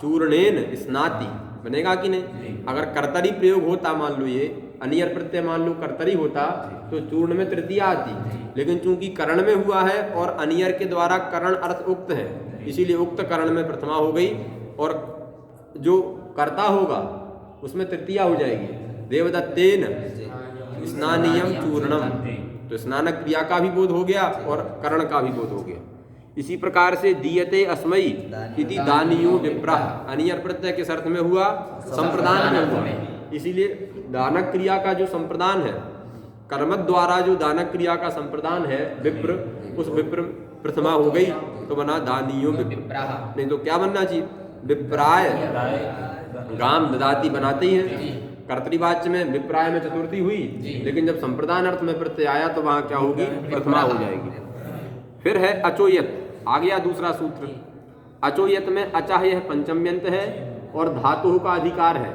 चूर्णेन स्नाति बनेगा कि नहीं। अगर कर्तरी प्रयोग होता, मान लो ये अनियर प्रत्यय मान लो कर्तरी होता तो चूर्ण में तृतीया आती, लेकिन चूंकि करण में हुआ है और अनियर के द्वारा करण अर्थ उक्त है, इसीलिए उक्त करण में प्रथमा हो गई और जो कर्ता होगा उसमें तृतीया हो जाएगी। देवदत्तेन स्नानियम चूर्णम। तो स्नानक क्रिया का भी बोध हो गया और करण का भी बोध हो गया। इसी प्रकार से दीयते अस्मयी इति दानियो विप्रः, अनियर प्रत्यय के अर्थ में हुआ, संप्रदान में हुआ। इसीलिए दानक क्रिया का जो संप्रदान है, कर्म द्वारा जो दानक क्रिया का संप्रदान है विप्र, उस विप्र प्रथमा हो गई तो बना दानियो विप्र। नहीं तो क्या बनना चाहिए, विप्राय गाम ददाती बनाते ही हैं। कर्तृवाच्य में विप्राय में चतुर्थी हुई, लेकिन जब संप्रदान अर्थ में प्रत्यय आया तो वहां क्या होगी, प्रथमा हो जाएगी। फिर है अचोयत, आ गया दूसरा सूत्र। अचोयत में अचाह यह पंचम्यंत है और धातु का अधिकार है,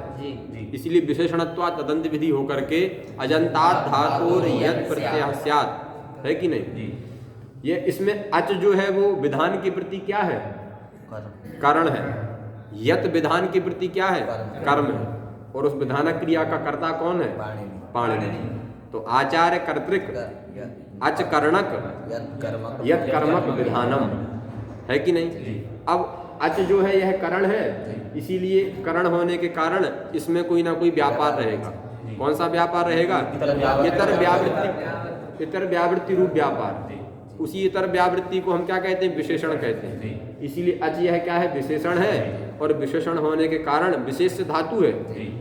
इसलिए विशेषणत्वा तदंत विधि होकर के अजंतात धातुर यत प्रत्यय स्यात्, है कि नहीं। ये इसमें अच जो है वो विधान की प्रति क्या है, कारण है। यत विधान की प्रति क्या है, कर्म है। और उस विधानक क्रिया का कर्ता कौन है, पाणिनि। तो आचार्य कर्तृक अच कर्णक यत कर्मक विधानम, है कि नहीं। अब अच जो है यह करण है, इसीलिए करण होने के कारण इसमें कोई ना कोई व्यापार रहेगा। कौन सा व्यापार रहेगा, इतर व्यावृत्ति रूप व्यापार। उसी इतर व्यावृत्ति को हम क्या कहते हैं, विशेषण कहते हैं। इसीलिए अच यह क्या है, विशेषण है, और विशेषण होने के कारण विशेष धातु है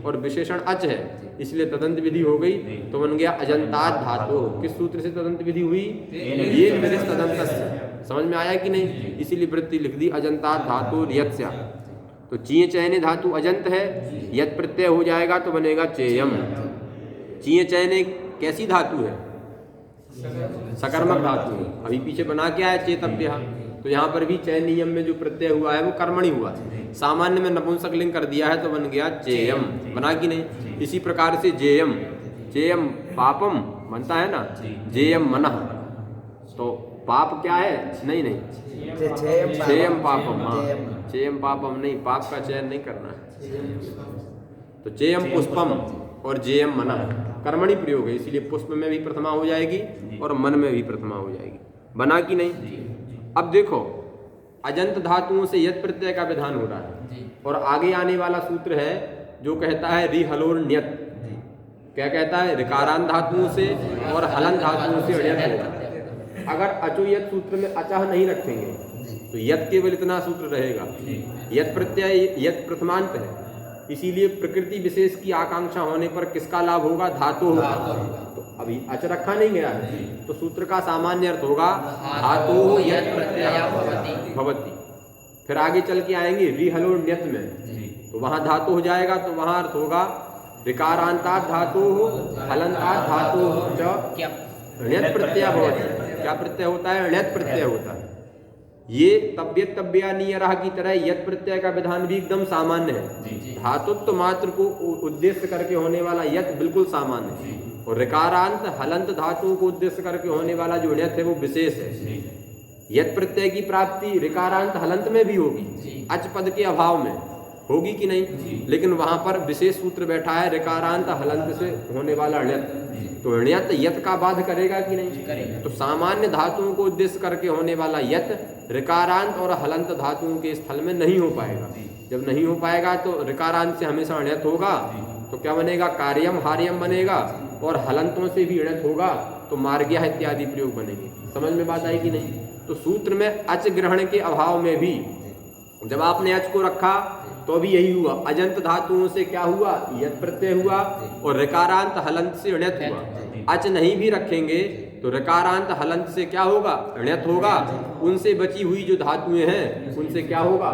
और विशेषण अच है, इसलिए तदंत विधि हो गई। तो बन गया अजंतात धातु। किस सूत्र से तदंत विधि हुई, ये विधिश तदंतस्य। समझ में आया कि नहीं, इसीलिए वृत्ति लिख दी अजंतात धातु यत्स्या। तो चीय चयने धातु अजंत है, यत प्रत्यय हो जाएगा तो बनेगा चेयम। चीय चयने कैसी धातु है, सकर्मक धातु है। अभी पीछे बना क्या है, चेतव्य। तो यहाँ पर भी चयन नियम में जो प्रत्यय हुआ है वो कर्मणि हुआ, सामान्य में नपुंसकलिंग कर दिया है तो बन गया चेयम। बना कि नहीं। इसी प्रकार से जेयम, चेयम पापम बनता है ना, जेयम मनः। तो पाप क्या है, नहीं चेयम पापम, हाँ चेयम पापम नहीं, पाप का चयन नहीं करना है। तो चेयम पुष्पम और जेयम मनः कर्मणि प्रयोग है, इसीलिए पुष्प में भी प्रथमा हो जाएगी और मन में भी प्रथमा हो जाएगी। बना कि नहीं। अब देखो अजंत धातुओं से यत प्रत्यय का विधान हो रहा है, और आगे आने वाला सूत्र है जो कहता है रि हलोर ण्यत। क्या कहता है, ऋकारांत धातुओं से और हलंत धातुओं से ण्यत होगा। अगर अचो यत सूत्र में अचह नहीं रखेंगे तो यत केवल इतना सूत्र रहेगा। यत प्रत्यय यत प्रथमांत है, इसीलिए प्रकृति विशेष की आकांक्षा होने पर किसका लाभ होगा, धातु होगा। तो अभी अच रखा नहीं गया है, तो सूत्र का सामान्य अर्थ होगा धातु यत प्रत्यय भवति। फिर आगे चल के आएंगे रि हलो ण्यत में, तो वहां धातु हो जाएगा, तो वहां अर्थ होगा ऋकारांतात धातु हलंतात धातु च ण्यत प्रत्यय भवति। क्या प्रत्यय होता है, ण्यत प्रत्यय होता है। ये तब्यत तब्यानीयरह की तरह यत प्रत्यय का विधान भी एकदम सामान्य है। धातुत्व मात्र को उद्देश्य करके होने वाला यत बिल्कुल सामान्य है, और ऋकारांत हलंत धातुओं को उद्देश्य करके होने वाला जो ण्यत है वो विशेष है। यत प्रत्यय की प्राप्ति ऋकारांत हलंत में भी होगी, अच पद के अभाव में होगी कि नहीं, लेकिन वहां पर विशेष सूत्र बैठा है ऋकारांत हलंत से होने वाला ण्यत। तो ण्यत यत का बाध करेगा कि नहीं, करेगा। तो सामान्य धातुओं को उद्देश्य करके होने वाला यत ऋकारांत और हलंत धातुओं के स्थल में नहीं हो पाएगा। जब नहीं हो पाएगा तो ऋकारांत से हमेशा ण्यत होगा, तो क्या बनेगा, कार्यम हार्यम बनेगा, और हलंतों से भी ण्यत होगा तो मार्ग्या इत्यादि प्रयोग बनेंगे। समझ में बात आई कि नहीं। तो सूत्र में अच ग्रहण के अभाव में भी जब आपने अच को रखा तो भी यही हुआ, अजंत धातुओं से क्या हुआ, यत प्रत्यय हुआ, और ऋकारांत हलंत से ण्यत हुआ। अच नहीं भी रखेंगे तो ऋकारांत हलंत से क्या होगा, ण्यत होगा। उनसे बची हुई जो धातुएं हैं उनसे क्या होगा,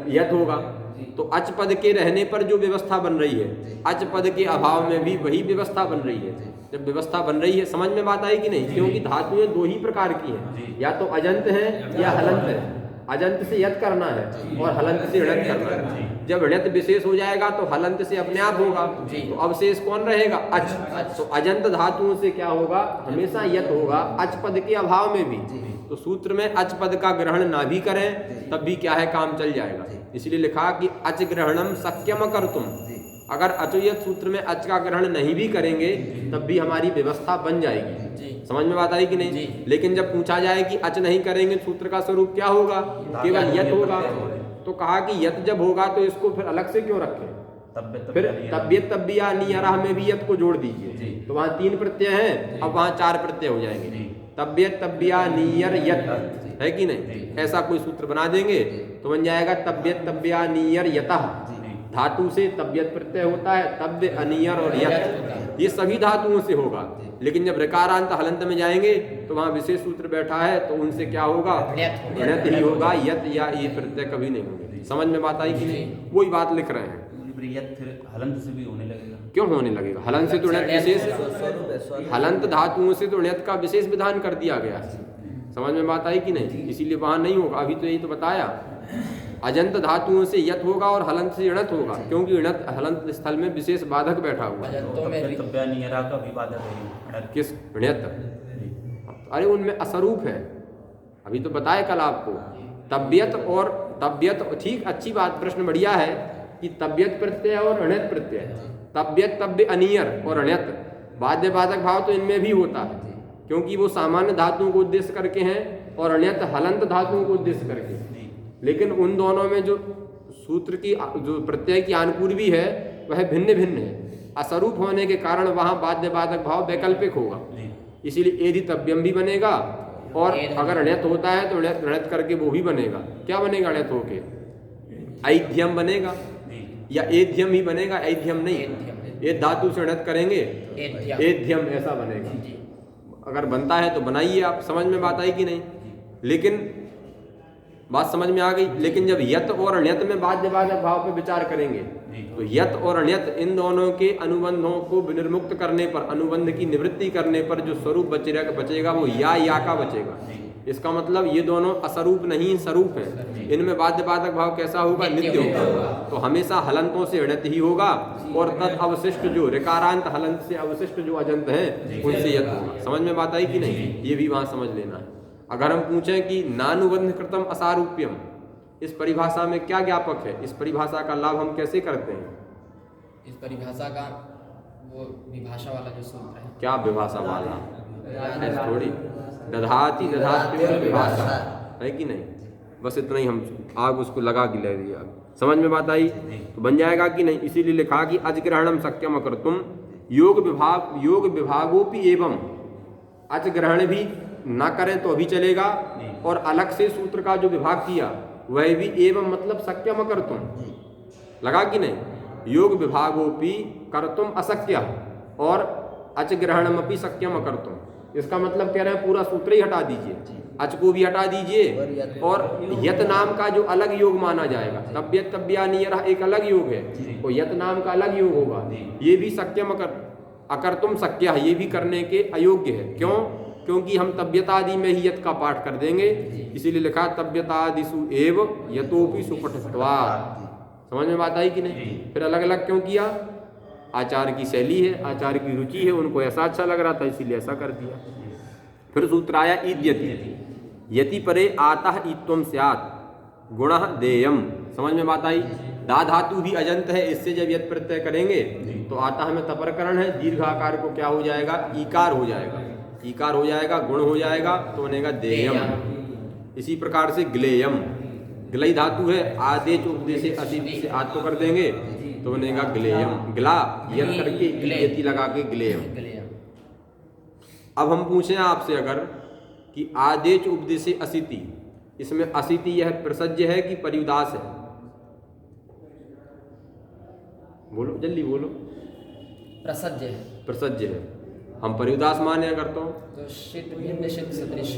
यत होगा। तो अच पद के रहने पर जो व्यवस्था बन रही है, अच पद के अभाव में भी वही व्यवस्था बन रही है। जब व्यवस्था बन रही है, समझ में बात आई कि नहीं, क्योंकि धातुएं दो ही प्रकार की हैं, या तो अजंत है या हलंत है। अजंत से यत करना है और हलंत से ण्यत करना है। जब ण्यत विशेष हो जाएगा तो हलंत से अपने आप होगा, तो अवशेष कौन रहेगा, अच। तो अजंत धातुओं से क्या होगा, हमेशा यत होगा, अच पद के अभाव में भी। तो सूत्र में अच पद का ग्रहण ना भी करें तब भी क्या है, काम चल जाएगा। इसलिए लिखा कि अच ग्रहणम शक्यम कर्तुम। अगर अचोयत सूत्र में अच का ग्रहण नहीं भी करेंगे तब भी हमारी व्यवस्था बन जाएगी। समझ में बात आई कि नहीं। लेकिन जब पूछा जाए कि अच नहीं करेंगे सूत्र का स्वरूप क्या होगा, केवल यत होगा। तो कहा कि यत जब होगा तो इसको फिर अलग से क्यों रखें, फिर तब्यत तब्बिया नियरा में भी यत को जोड़ दीजिए। तो वहाँ 3 प्रत्यय हैं, अब वहाँ 4 प्रत्यय हो जाएंगे। तब्यत तब्बिया नियर यत है कि नहीं, ऐसा कोई सूत्र बना देंगे तो बन जाएगा तब्यत तब्बिया नियर यतः। धातु से तब्यत प्रत्यय होता है, तब्य अनियर और यत, ये सभी धातुओं से होगा। लेकिन जब ऋकारांत हलंत में जाएंगे तो वहाँ विशेष सूत्र बैठा है, तो उनसे क्या होगा, ण्यत ही होगा, यत या ये प्रत्यय कभी नहीं होंगे। समझ में बात आई कि नहीं, वही बात लिख रहे हैं। यत फिर हलंत से भी होने लगेगा, क्यों होने लगेगा, हलंत से तो ण्यत विशेष, हलंत धातुओं से तो ण्यत का विशेष विधान कर दिया गया है। समझ में बात आई कि नहीं, इसीलिए वहां नहीं होगा। अभी तो यही तो बताया, अजंत धातुओं से यत होगा और हलंत से णत होगा, क्योंकि णत हलंत स्थल में विशेष बाधक बैठा हुआ है। किस ण्यत, अरे उनमें असरूप है, अभी तो बताए कल आपको। तब्यत और तब्यत, ठीक, अच्छी बात, प्रश्न बढ़िया है कि तब्यत प्रत्यय और णत प्रत्यय, तब्यत तब्य अनियर और णत, बाध्य बाधक भाव तो इनमें भी होता है, क्योंकि वो सामान्य धातुओं को उद्देश्य करके हैं और ण्यत हलंत धातुओं को उद्देश्य करके। लेकिन उन दोनों में जो सूत्र की जो प्रत्यय की आनुपूर्वी है वह भिन्न भिन्न है। असरूप होने के कारण वहाँ बाध्य बाधक भाव वैकल्पिक होगा, इसीलिए एधि तब्यम भी बनेगा और अगर अण्यत होता है तो अण्यत करके वो भी बनेगा। क्या बनेगा अण्यत होके? ऐध्यम बनेगा या एध्यम ही बनेगा, ऐध्यम नहीं। ए धातु से अण्यत करेंगे एध्यम ऐसा बनेगा। अगर बनता है तो बनाइए आप। समझ में बात आई कि नहीं? लेकिन बात समझ में आ गई। लेकिन जब यत और अण्यत में बाध्यवाचक भाव पे विचार करेंगे तो यत और अण्यत इन दोनों के अनुबंधों को विनिर्मुक्त करने पर, अनुबंध की निवृत्ति करने पर जो स्वरूप बचेगा वो या का बचेगा। इसका मतलब ये दोनों असरूप नहीं स्वरूप हैं। इनमें बाध्यवाचक भाव कैसा होगा? नित्य होगा। तो हमेशा हलंतों से अण्यत ही होगा और तद अवशिष्ट जो ऋकारांत हलंत से अवशिष्ट जो अजंत हैं उनसे यत होगा। समझ में बात आई कि नहीं? ये भी वहां समझ लेना है। अगर हम पूछें कि नानुबंध कृतम असारूप्यम, इस परिभाषा में क्या ज्ञापक है? इस परिभाषा का लाभ हम कैसे करते हैं? इस परिभाषा का वो विभाषा वाला जो सूत्र है। क्या विभाषा वाला? ऐसे थोड़ी दधाती दधात्य विभाषा है कि नहीं? बस इतना ही हम आग उसको लगा के ले दिया। समझ में बात आई? तो बन जाएगा कि नहीं? इसीलिए लिखा कि अजग्रहणम शक्यम अकर्तुम योग विभागोपि एवं। अजग्रहण भी ना करें तो भी चलेगा और अलग से सूत्र का जो विभाग किया वह भी एवं मतलब शक्यम अकर्तुम लगा कि नहीं? योग विभागोपि कर्तुम अशक्य और अचग्रहणमपि शक्यम अकर्तुम। इसका मतलब कह रहे हैं पूरा सूत्र ही हटा दीजिए, अच को भी हटा दीजिए और यत नाम का जो अलग योग माना जाएगा, तब्यत तब्यानियर एक अलग योग है तो यत नाम का अलग योग होगा। ये भी शक्यम अकर्तुम शक्य है, ये भी करने के अयोग्य है। क्यों? क्योंकि हम तब्यतादि में ही यत का पाठ कर देंगे। इसीलिए लिखा तब्यतादिषु एव यतोपि सुपठित्वात्। समझ में बात आई कि नहीं? फिर अलग अलग क्यों किया? आचार्य की शैली है, आचार्य की रुचि है, उनको ऐसा अच्छा लग रहा था इसीलिए ऐसा कर दिया। फिर सूत्र आया ईद्यति, यति परे आतः ईत्वम स्यात् गुणः देयम। समझ में बात आई? दा धातु भी अजंत है, इससे जब यत प्रत्यय करेंगे तो आता हमें तपरकरण है, दीर्घ आकार को क्या हो जाएगा? ईकार हो जाएगा, ईकार हो जाएगा, गुण हो जाएगा तो बनेगा देयम। इसी प्रकार से ग्लेयम, ग्लई धातु है, आदेश उपदेश असिति से आत को कर देंगे तो बनेगा ग्लेयम। ग्ला यत करके यति लगा के ग्लेयम। अब हम पूछें आपसे अगर कि आदेश उपदेश असिति, इसमें असिति यह प्रसज्य है कि परिउदास है? बोलो जल्दी बोलो। प्रसज्य है। प्रसज्य है। हम परिउदास माने अगर तो शित भिन्न शित सदृश,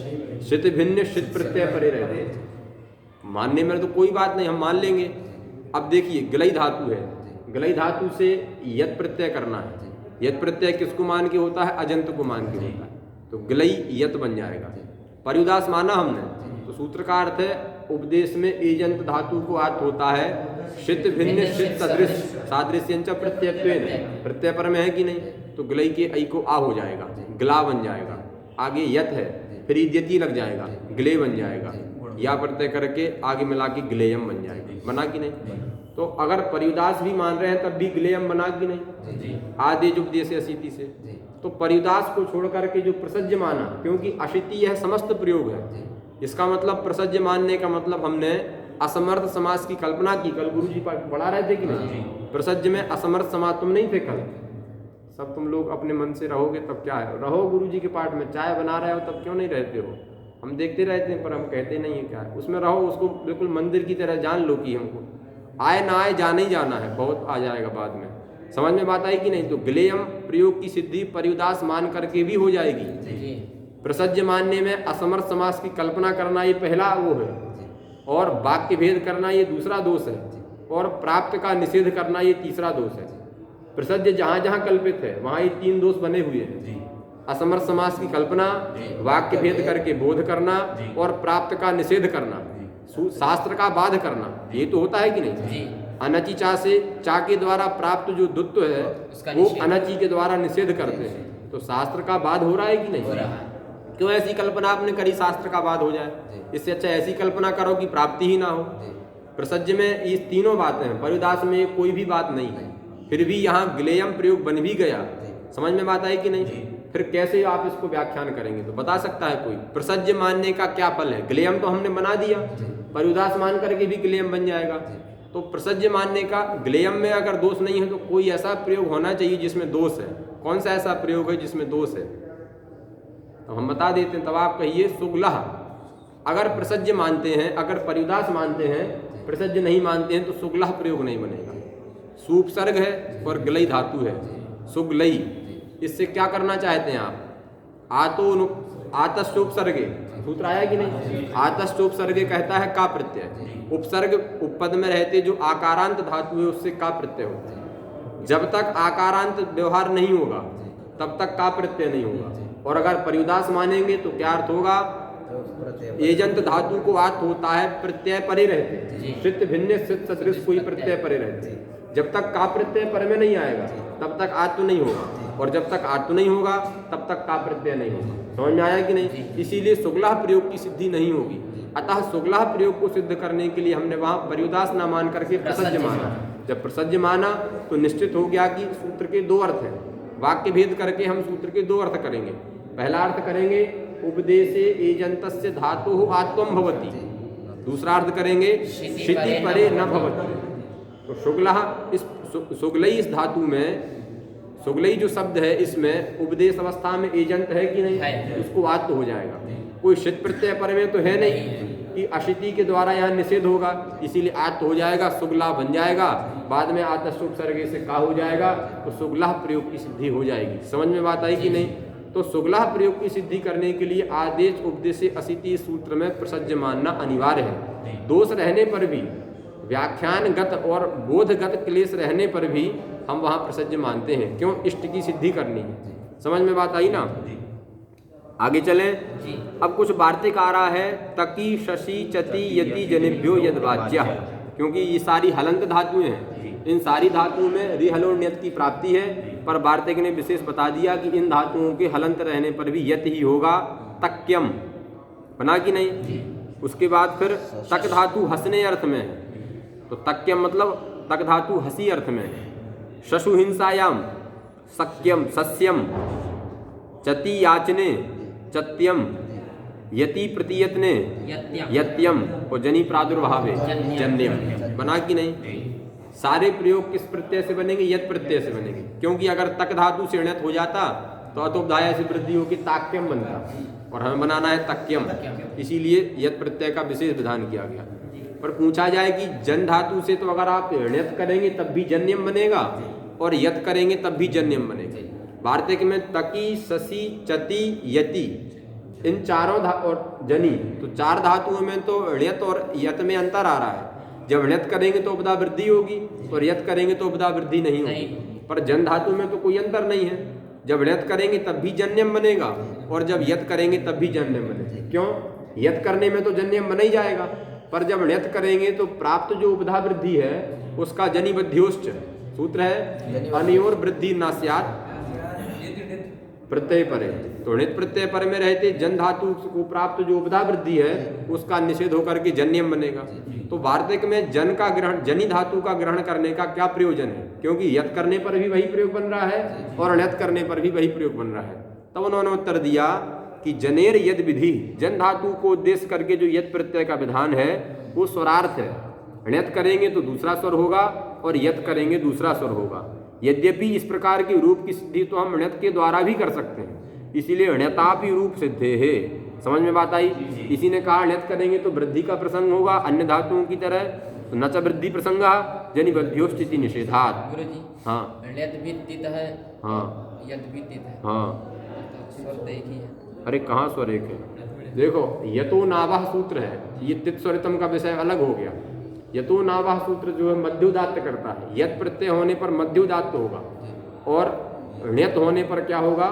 शित भिन्न शित प्रत्यय परे रहते, मानने में तो कोई बात नहीं, हम मान लेंगे। अब देखिए ग्लई धातु है, ग्लई धातु से यत प्रत्यय करना है। यत प्रत्यय किसको मान के होता है? अजंत को मान के होता है, तो ग्लई यत बन जाएगा। परिउदास माना हमने तो सूत्र का अर्थ है उपदेश में एजंत धातु को अर्थ होता है शित भिन्न शित सदृश सादृश्यंच प्रत्ययत्वेन, प्रत्यय पर में है कि नहीं? तो ग्लई के ऐ को आ हो जाएगा, ग्ला बन जाएगा। आगे यत है, फिर इद्यति लग जाएगा, ग्ले बन जाएगा, या प्रत्यय करके आगे मिला के ग्लेयम बन जाएगा। बना कि नहीं? तो अगर परिउदास भी मान रहे हैं तब भी ग्लेयम बना कि नहीं? आदेश उपदेश असिति से। तो परिउदास को छोड़ करके जो प्रसज्य माना, क्योंकि असिति यह समस्त प्रयोग है, इसका मतलब प्रसज्य मानने का मतलब हमने असमर्थ समास की कल्पना की। कल गुरु जी पढ़ा रहे थे कि नहीं? प्रसज्य में असमर्थ समास तुम नहीं थे कल? सब तुम लोग अपने मन से रहोगे तब क्या है? रहो गुरु जी के पाठ में, चाय बना रहे हो तब क्यों नहीं रहते हो? हम देखते रहते हैं पर हम कहते नहीं है क्या है। उसमें रहो, उसको बिल्कुल मंदिर की तरह जान लो कि हमको आए ना आए जाना ही जाना है, बहुत आ जाएगा बाद में। समझ में बात आई कि नहीं? तो ग्लेयम प्रयोग की सिद्धि परिउदास मान करके भी हो जाएगी। प्रसज्य मानने में असमर्थ समास की कल्पना करना ये पहला वो है, और वाक्य भेद करना ये दूसरा दोष है, और प्राप्त का निषेध करना ये तीसरा दोष है। प्रसज्य जहाँ जहाँ कल्पित है वहाँ ये तीन दोष बने हुए हैं। असमर्थ समास की कल्पना, वाक्य भेद करके बोध करना और प्राप्त का निषेध करना, शास्त्र का बाध करना, ये तो होता है कि नहीं? अनचि चा से चा के द्वारा प्राप्त जो दुत्व है वो अनचि के द्वारा निषेध करते हैं, तो शास्त्र का बाध हो रहा है कि नहीं? क्यों ऐसी कल्पना आपने करी शास्त्र का बाध हो जाए? इससे अच्छा ऐसी कल्पना करो कि प्राप्ति ही ना हो। प्रसज्य में ये तीनों बातें हैं, परिउदास में कोई भी बात नहीं है, फिर भी यहाँ ग्लेयम प्रयोग बन भी गया। समझ में बात आई कि नहीं? फिर कैसे आप इसको व्याख्यान करेंगे? तो बता सकता है कोई? प्रसज्य मानने का क्या फल है? ग्लेयम तो हमने बना दिया, परिउदास मान करके भी ग्लेयम बन जाएगा। तो प्रसज्य मानने का ग्लेयम में अगर दोष नहीं है तो कोई ऐसा प्रयोग होना चाहिए जिसमें दोष है। कौन सा ऐसा प्रयोग है जिसमें दोष है? तो हम बता देते हैं, तब आप कहिए सुगलह। अगर प्रसज्य मानते हैं, अगर पर्युदास मानते हैं, प्रसज्य नहीं मानते हैं, तो सुगलह प्रयोग नहीं बनेगा। सूपसर्ग है और गलई धातु है, सुगलई। इससे क्या करना चाहते हैं आप? आतस्योपसर्गे, सूत्र आया कि नहीं? आतस्योपसर्गे कहता है का प्रत्यय, उपसर्ग उपपद में रहते जो आकारांत धातु है उससे का प्रत्यय होता है। जब तक आकारांत व्यवहार नहीं होगा तब तक का प्रत्यय नहीं होगा। और अगर पर्युदास मानेंगे तो क्या अर्थ होगा? एजंत धातु को आत होता है, प्रत्यय परे रहते, सिद्ध भिन्न सिद्ध सदृश कोई प्रत्यय परे रहते। जब तक का प्रत्यय पर में नहीं आएगा तब तक आत तो नहीं होगा, और जब तक आत तो नहीं होगा तब तक का प्रत्यय नहीं होगा। समझ में आया कि नहीं? इसीलिए सुगलह प्रयोग की सिद्धि नहीं होगी। अतः सुगलह प्रयोग को सिद्ध करने के लिए हमने वहां पर्युदास न मान करके प्रसज्य माना। जब प्रसज्य माना तो निश्चित हो गया कि सूत्र के दो अर्थ हैं। वाक्य भेद करके हम सूत्र के दो अर्थ करेंगे। पहला अर्थ करेंगे उपदेशे एजंतस्य धातुः आत्वं भवति, दूसरा अर्थ करेंगे क्षिति परे न भवति। तो शुक्लः, इस सुगलई इस धातु में, सुगलई जो शब्द है इसमें उपदेश अवस्था में एजंत है कि नहीं? उसको आत्त हो जाएगा। कोई शित प्रत्यय पर में तो है नहीं कि अशिति के द्वारा यहाँ निषेध होगा, इसीलिए आत्त हो जाएगा, सुगला बन जाएगा। बाद में आतस्योपसर्गे से का हो जाएगा, तो सुगलह प्रयोग की सिद्धि हो जाएगी। समझ में बात आई कि नहीं? तो सुगलह प्रयोग की सिद्धि करने के लिए आदेश उपदेशे असिति सूत्र में प्रसज्य मानना अनिवार्य है। दोष रहने पर भी, व्याख्यानगत और बोधगत क्लेश रहने पर भी हम वहाँ प्रसज्य मानते हैं। क्यों? इष्ट की सिद्धि करनी है। समझ में बात आई ना? आगे चलें। अब कुछ वार्तिक आ रहा है, तकी शशि चति यति जनेभ्यो यदवाच्य, क्योंकि ये सारी हलंत धातुएं हैं। इन सारी धातुओं में रिहलोन्यत की प्राप्ति है, पर वार्तिक ने विशेष बता दिया कि इन धातुओं के हलंत रहने पर भी यत ही होगा। तक्यम बना कि नहीं? उसके बाद फिर तक धातु हंसने अर्थ में है, तो तक्यम मतलब तक धातु हंसी अर्थ में है। शशु हिंसायाम सक्यम सस्यम, चति याचने चत्यम, यति प्रतीयतने यत्यम, और जनी प्रादुर्भावे जन्यम। बना कि नहीं? सारे प्रयोग किस प्रत्यय से बनेंगे? यत प्रत्यय से बनेंगे। क्योंकि अगर तक धातु से णत हो जाता तो अतोपधाया से वृद्धि होकर ताक्यम बनता, और हमें बनाना है तक्यम, इसीलिए यत प्रत्यय का विशेष विधान किया गया। पर पूछा जाए कि जन धातु से तो अगर आप णत करेंगे तब भी जन्यम बनेगा, और यत करेंगे तब भी जन्यम बनेगा। वार्तिक में तकी शशि चति यति, इन चारों और जनी, तो चार धातुओं में तो ण्यत और यत में अंतर आ रहा है। जब ण्यत करेंगे तो उपदा वृद्धि होगी, और यत करेंगे तो उपदा वृद्धि नहीं होगी। पर जन धातु में तो कोई अंतर नहीं है। जब ण्यत करेंगे तब भी जन्यम बनेगा, और जब यत करेंगे तब भी जन्यम बनेगा। क्यों? यत करने में तो जन्यम बना ही जाएगा, पर जब ण्यत करेंगे तो प्राप्त जो उपधा वृद्धि है उसका जनी बद्ध्योश्च सूत्र है, अनियोर वृद्धि न स्यात् प्रत्यय परे। तो णित प्रत्यय पर में रहते जन धातु को प्राप्त जो उपधा वृद्धि है उसका निषेध होकर के जन्यम बनेगा। तो वार्तिक में जन का ग्रहण, जनी धातु का ग्रहण करने का क्या प्रयोजन है? क्योंकि यत करने पर भी वही प्रयोग बन रहा है और ण्यत करने पर भी वही प्रयोग बन रहा है। तब उन्होंने उत्तर दिया कि जनेर यद विधि, जन धातु को उद्देश्य करके जो यत प्रत्यय का विधान है वो स्वरार्थ है। ण्यत करेंगे तो दूसरा स्वर होगा और यत करेंगे दूसरा स्वर होगा। यद्यपि इस प्रकार की रूप की सिद्धि तो हम ण्यत के द्वारा भी कर सकते हैं, इसीलिए ण्यतापि रूप सिद्धे है। समझ में बात आई? इसी ने कहा ण्यत करेंगे तो वृद्धि का प्रसंग होगा अन्य धातुओं की तरह, तो न च वृद्धि प्रसंग जनि बद्ध्योस्थिति निषेधात्। गुरुजी, हाँ ण्यत भी तित है, हाँ यत भी तित है, हाँ। तो स्वर तो एक ही है। अरे कहाँ स्वर एक है? देखो यतो नावाह सूत्र है, ये तित स्वरितम का विषय अलग हो गया। यतो नावाह सूत्र जो है मध्योदात्त करता है। यत प्रत्यय होने पर मध्योदात्त होगा, और ण्यत होने पर क्या होगा?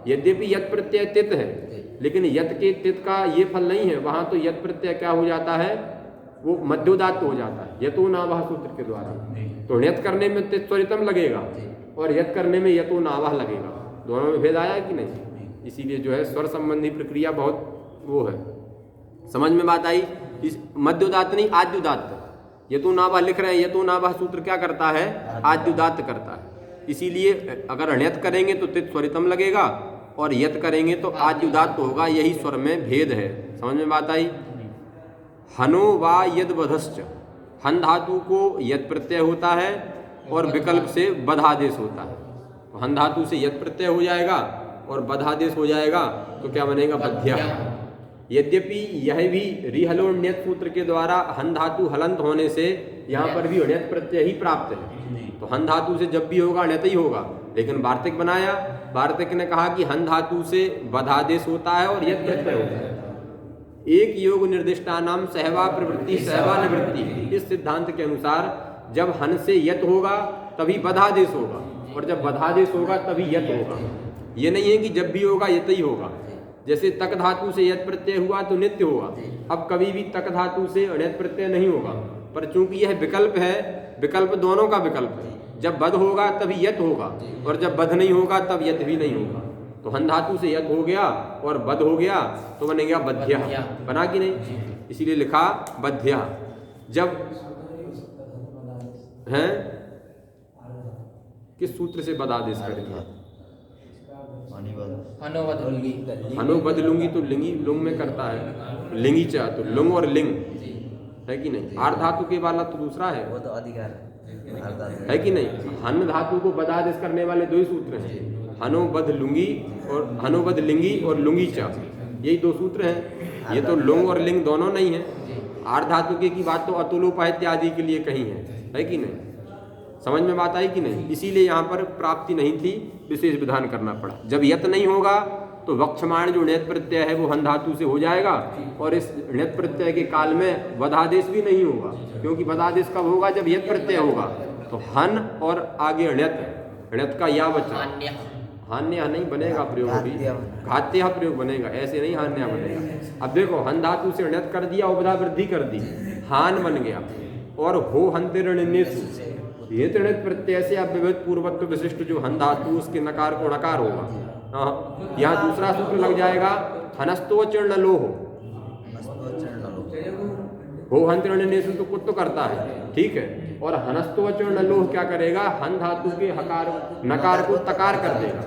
यद्यपि यत प्रत्यय तित है, लेकिन यत के तित का ये फल नहीं है। वहां तो यत प्रत्यय क्या हो जाता है? वो मध्योदात्त हो जाता है यतो नावाह सूत्र के द्वारा। तो ण्यत करने में तित स्वरितम लगेगा और यत करने में यतो नावाह लगेगा। दोनों में भेद आया कि नहीं? इसीलिए जो है स्वर संबंधी प्रक्रिया बहुत वो है। समझ में बात आई? इस मध्योदात्त नहीं, आद्युदात्त। यतो नावाह लिख रहे हैं, यतो नावाह सूत्र क्या करता है? आद्युदात्त करता है। इसीलिए अगर ण्यत करेंगे तो तित स्वरितम लगेगा और यत करेंगे तो आद्युदात्त होगा। यही स्वर में भेद है। समझ में बात आई? हनो वा यद बधश्च, हन धातु को यत प्रत्यय होता है और विकल्प से बधादेश होता है। हन धातु से यत प्रत्यय हो जाएगा और बधादेश हो जाएगा तो क्या बनेगा? बध्या। यद्यपि यह भी रिहलोण्यत सूत्र के द्वारा हन धातु हलंत होने से यहाँ पर भी अण्यत प्रत्यय ही प्राप्त है। तो हन धातु से जब भी होगा अण्यत ही होगा। लेकिन वार्तिक बनाया, वार्तिक ने कहा कि हन धातु से बधादेश होता है और यत प्रत्यय होता है। एक योग निर्दिष्टानाम सहवा प्रवृत्ति सहवा निवृत्ति, इस सिद्धांत के अनुसार जब हन से यत होगा तभी बधादेश होगा और जब बधादेश होगा तभी यत होगा। ये नहीं है कि जब भी होगा यत ही होगा। जैसे तक धातु से यत प्रत्यय हुआ तो नित्य होगा। अब कभी भी तक धातु से अण्यत प्रत्यय नहीं होगा, पर चूंकि यह विकल्प है, विकल्प दोनों का विकल्प है। जब बध होगा तभी यत होगा और जब बध नहीं होगा तब यत भी नहीं होगा। तो हन धातु से यत हो गया और बध हो गया तो बनेगा बध्या। बना कि नहीं? इसीलिए लिखा बध्या। जब है किस सूत्र से बधादेश कर दिया? हनो बद लुंगी तो लिंगी लुंग में करता है, लिंगी चाह तो लुंग और लिंग है कि नहीं? आर्ध धातु के वाला तो दूसरा है, वो तो अधिकार है कि नहीं? हन धातु को बधादेश करने वाले दो ही सूत्र हैं, हनो बद लुंगी और हनो बद लिंगी और लुंगी चा, यही दो सूत्र हैं। ये तो लुंग और लिंग दोनों नहीं है। आर्ध धातु की बात तो अतुलोपाहित्य आदि के लिए कहीं है कि नहीं? समझ में बात आई कि नहीं? इसीलिए यहाँ पर प्राप्ति नहीं थी, विशेष विधान करना पड़ा। जब यत नहीं होगा तो वक्षमाण जो ण्यत प्रत्यय है वो हन धातु से हो जाएगा और इस ण्यत प्रत्यय के काल में बधादेश भी नहीं होगा, क्योंकि बधादेश कब होगा? जब यत प्रत्यय होगा। तो हन और आगे ण्यत का या बचा, हान्य नहीं बनेगा प्रयोग, अभी घात्य प्रयोग बनेगा, ऐसे नहीं हान्य बनेगा। अब देखो हन धातु से ण्यत कर दिया, उपधा वृद्धि कर दी, हान बन गया। और हो हंते ऋण्येषु, ये ऋणित प्रत्यय से अव्यवहित पूर्वत्व विशिष्ट जो हन धातु उसके नकार को नकार होगा। यहाँ दूसरा सूत्र लग जाएगा, हनस्तो चरण लो हो हंत ऋण्येषु तो कुत्तो करता है, ठीक है। और हनस्तो चरण लोह क्या करेगा? हन धातु के हकार नकार को तकार कर देगा।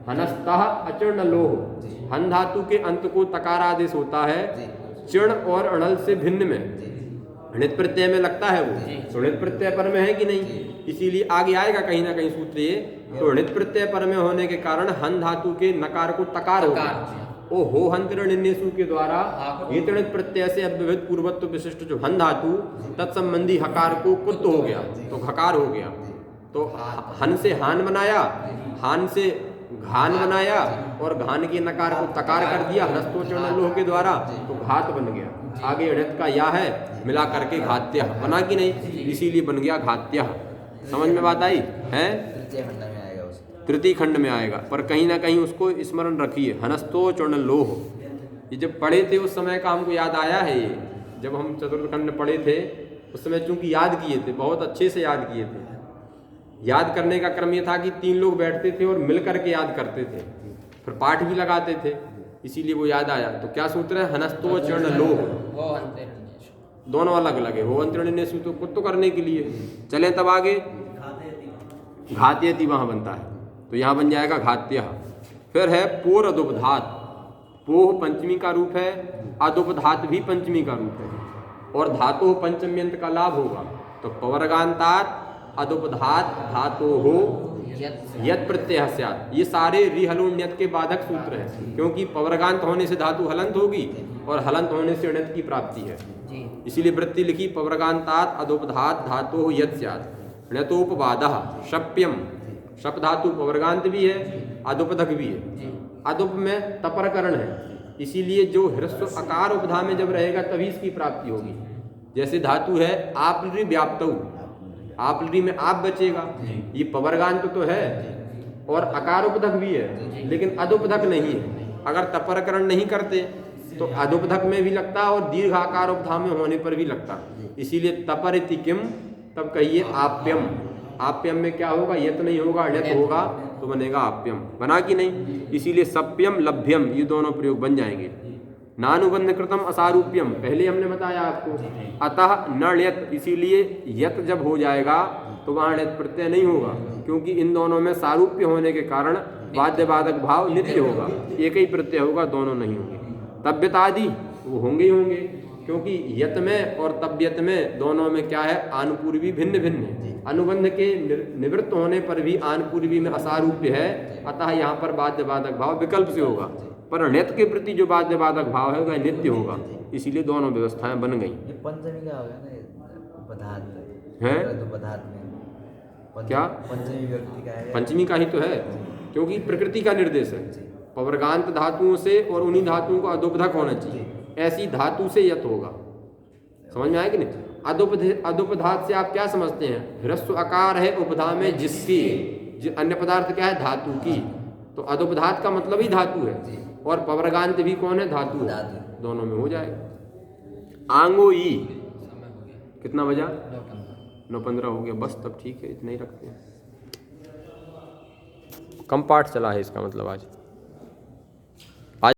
हनस्तः अचर्ण लोह, हन धातु के अंत को तकार आदेश होता है। चर्ण और अणल से भिन्न में णित प्रत्यय में लगता है वो, तो णित प्रत्यय पर में है कि नहीं? इसीलिए आगे आएगा कहीं ना कहीं सूत्र ये। तो णित प्रत्यय पर में होने के कारण हन धातु के नकार को तकार होगा। ओ हो हंत ऋण्येषु के द्वारा ये णित प्रत्यय से अव्यवहित पूर्वत्व विशिष्ट जो हन धातु तत्संबंधी हकार को कुत्त हो गया तो घकार हो गया। तो हन से हान बनाया, हान से घान बनाया और घान के नकार को तकार कर दिया हनस्तोचरण लोह के द्वारा, तो घात बन गया। आगे णित का या है, मिला करके घात्य बना कि नहीं? इसीलिए बन गया घात्य। समझ में बात आई है? तृतीय खंड में आएगा, पर कहीं ना कहीं उसको स्मरण रखिए। हनस्तो चरण लोह, ये जब पढ़े थे उस समय का हमको याद आया है। ये जब हम चतुर्थ खंड पढ़े थे उस समय चूंकि याद किए थे, बहुत अच्छे से याद किए थे। याद करने का क्रम ये था कि 3 लोग बैठते थे और मिल करके याद करते थे, फिर पाठ भी लगाते थे, इसीलिए वो याद आया। तो क्या सूत्र है? हनस्तो चरण लोह, दोनों अलग अलग है। हो अंतरणेषु तो कुत्तो करने के लिए। चले तब आगे घात्यति वहां बनता है, तो यहाँ बन जाएगा घात्य। फिर है पोर अदुपधात, पोह पंचमी का रूप है, अदुपधात भी पंचमी का रूप है और धातु पंचम्यंत का लाभ होगा। तो पवर्गांतात अदुपधात धातु हो यत प्रत्यय स्यात्। ये सारे रिहलोण्यत के बाधक सूत्र हैं, क्योंकि पवर्गांत होने से धातु हलंत होगी और हलंत होने से ण्यत की प्राप्ति है। इसीलिए वृत्ति लिखी पवर्गांतात अदुपधात धातु यत स्यात्। ण्यतोपवादः शप्यम, शप धातु पवर्गांत भी है, अदुपधक भी है। अदुप में तपरकरण है, इसीलिए जो ह्रस्व अकार उपधा में जब रहेगा तभी इसकी प्राप्ति होगी। जैसे धातु है आपलि व्याप्तौ, आपलि में आप बचेगा, ये पवर्गांत तो है और अकार उपधक भी है, लेकिन अदुपधक नहीं है। अगर तपरकरण नहीं करते तो अदुपधक में भी लगता और दीर्घ आकार उपधा में होने पर भी लगता। इसीलिए तपरिति किम, तब कहिए आप्यम। आप्यम में क्या होगा? यत नहीं होगा, ण्यत होगा, तो बनेगा आप्यम। बना कि नहीं? इसीलिए सप्यम लभ्यम ये दोनों प्रयोग बन जाएंगे। नानुबंध कृतम असारूप्यम, पहले हमने बताया आपको। अतः न ण्यत, इसीलिए यत जब हो जाएगा तो वहाँ ण्यत प्रत्यय नहीं होगा, क्योंकि इन दोनों में सारूप्य होने के कारण वाद्य बाधक भाव नित्य होगा, एक ही प्रत्यय होगा, दोनों नहीं होंगे। तब्यतादि वो होंगे ही होंगे, क्योंकि यत में और तब्यत में दोनों में क्या है, आनुपूर्वी भिन्न भिन्न है। अनुबंध के निवृत्त होने पर भी आनुपूर्वी में असारूप्य है, अतः यहाँ पर बाध्य बाधक भाव विकल्प से होगा। पर नित्य के प्रति जो बाध्य बाधक भाव है वह नित्य होगा, इसीलिए दोनों व्यवस्थाएं बन गई। ये पंचमी का होगा ना, पदार्थ हैं? तो पदार्थ में क्या? पंचमी व्यक्ति का है, पंचमी का ही तो है, क्योंकि प्रकृति का निर्देश है। पवर्गांत धातुओं से और उन्हीं धातुओं का अदुपधक होना चाहिए, ऐसी धातु से यत होगा। समझ में आया कि नहीं? अदुपधात से आप क्या समझते हैं? ह्रस्व आकार है उपधा में जिसकी, अन्य पदार्थ क्या है, धातु की, तो अदुपधात का मतलब ही धातु है, और पवर्गांत भी कौन है, धातु है, दोनों में हो जाएगा। आंगो ई समय हो गया कितना बजा? 9:15। 9:15 हो गया, बस तब ठीक है, इतना ही रखते हैं। कम पाठ चला है इसका मतलब आज।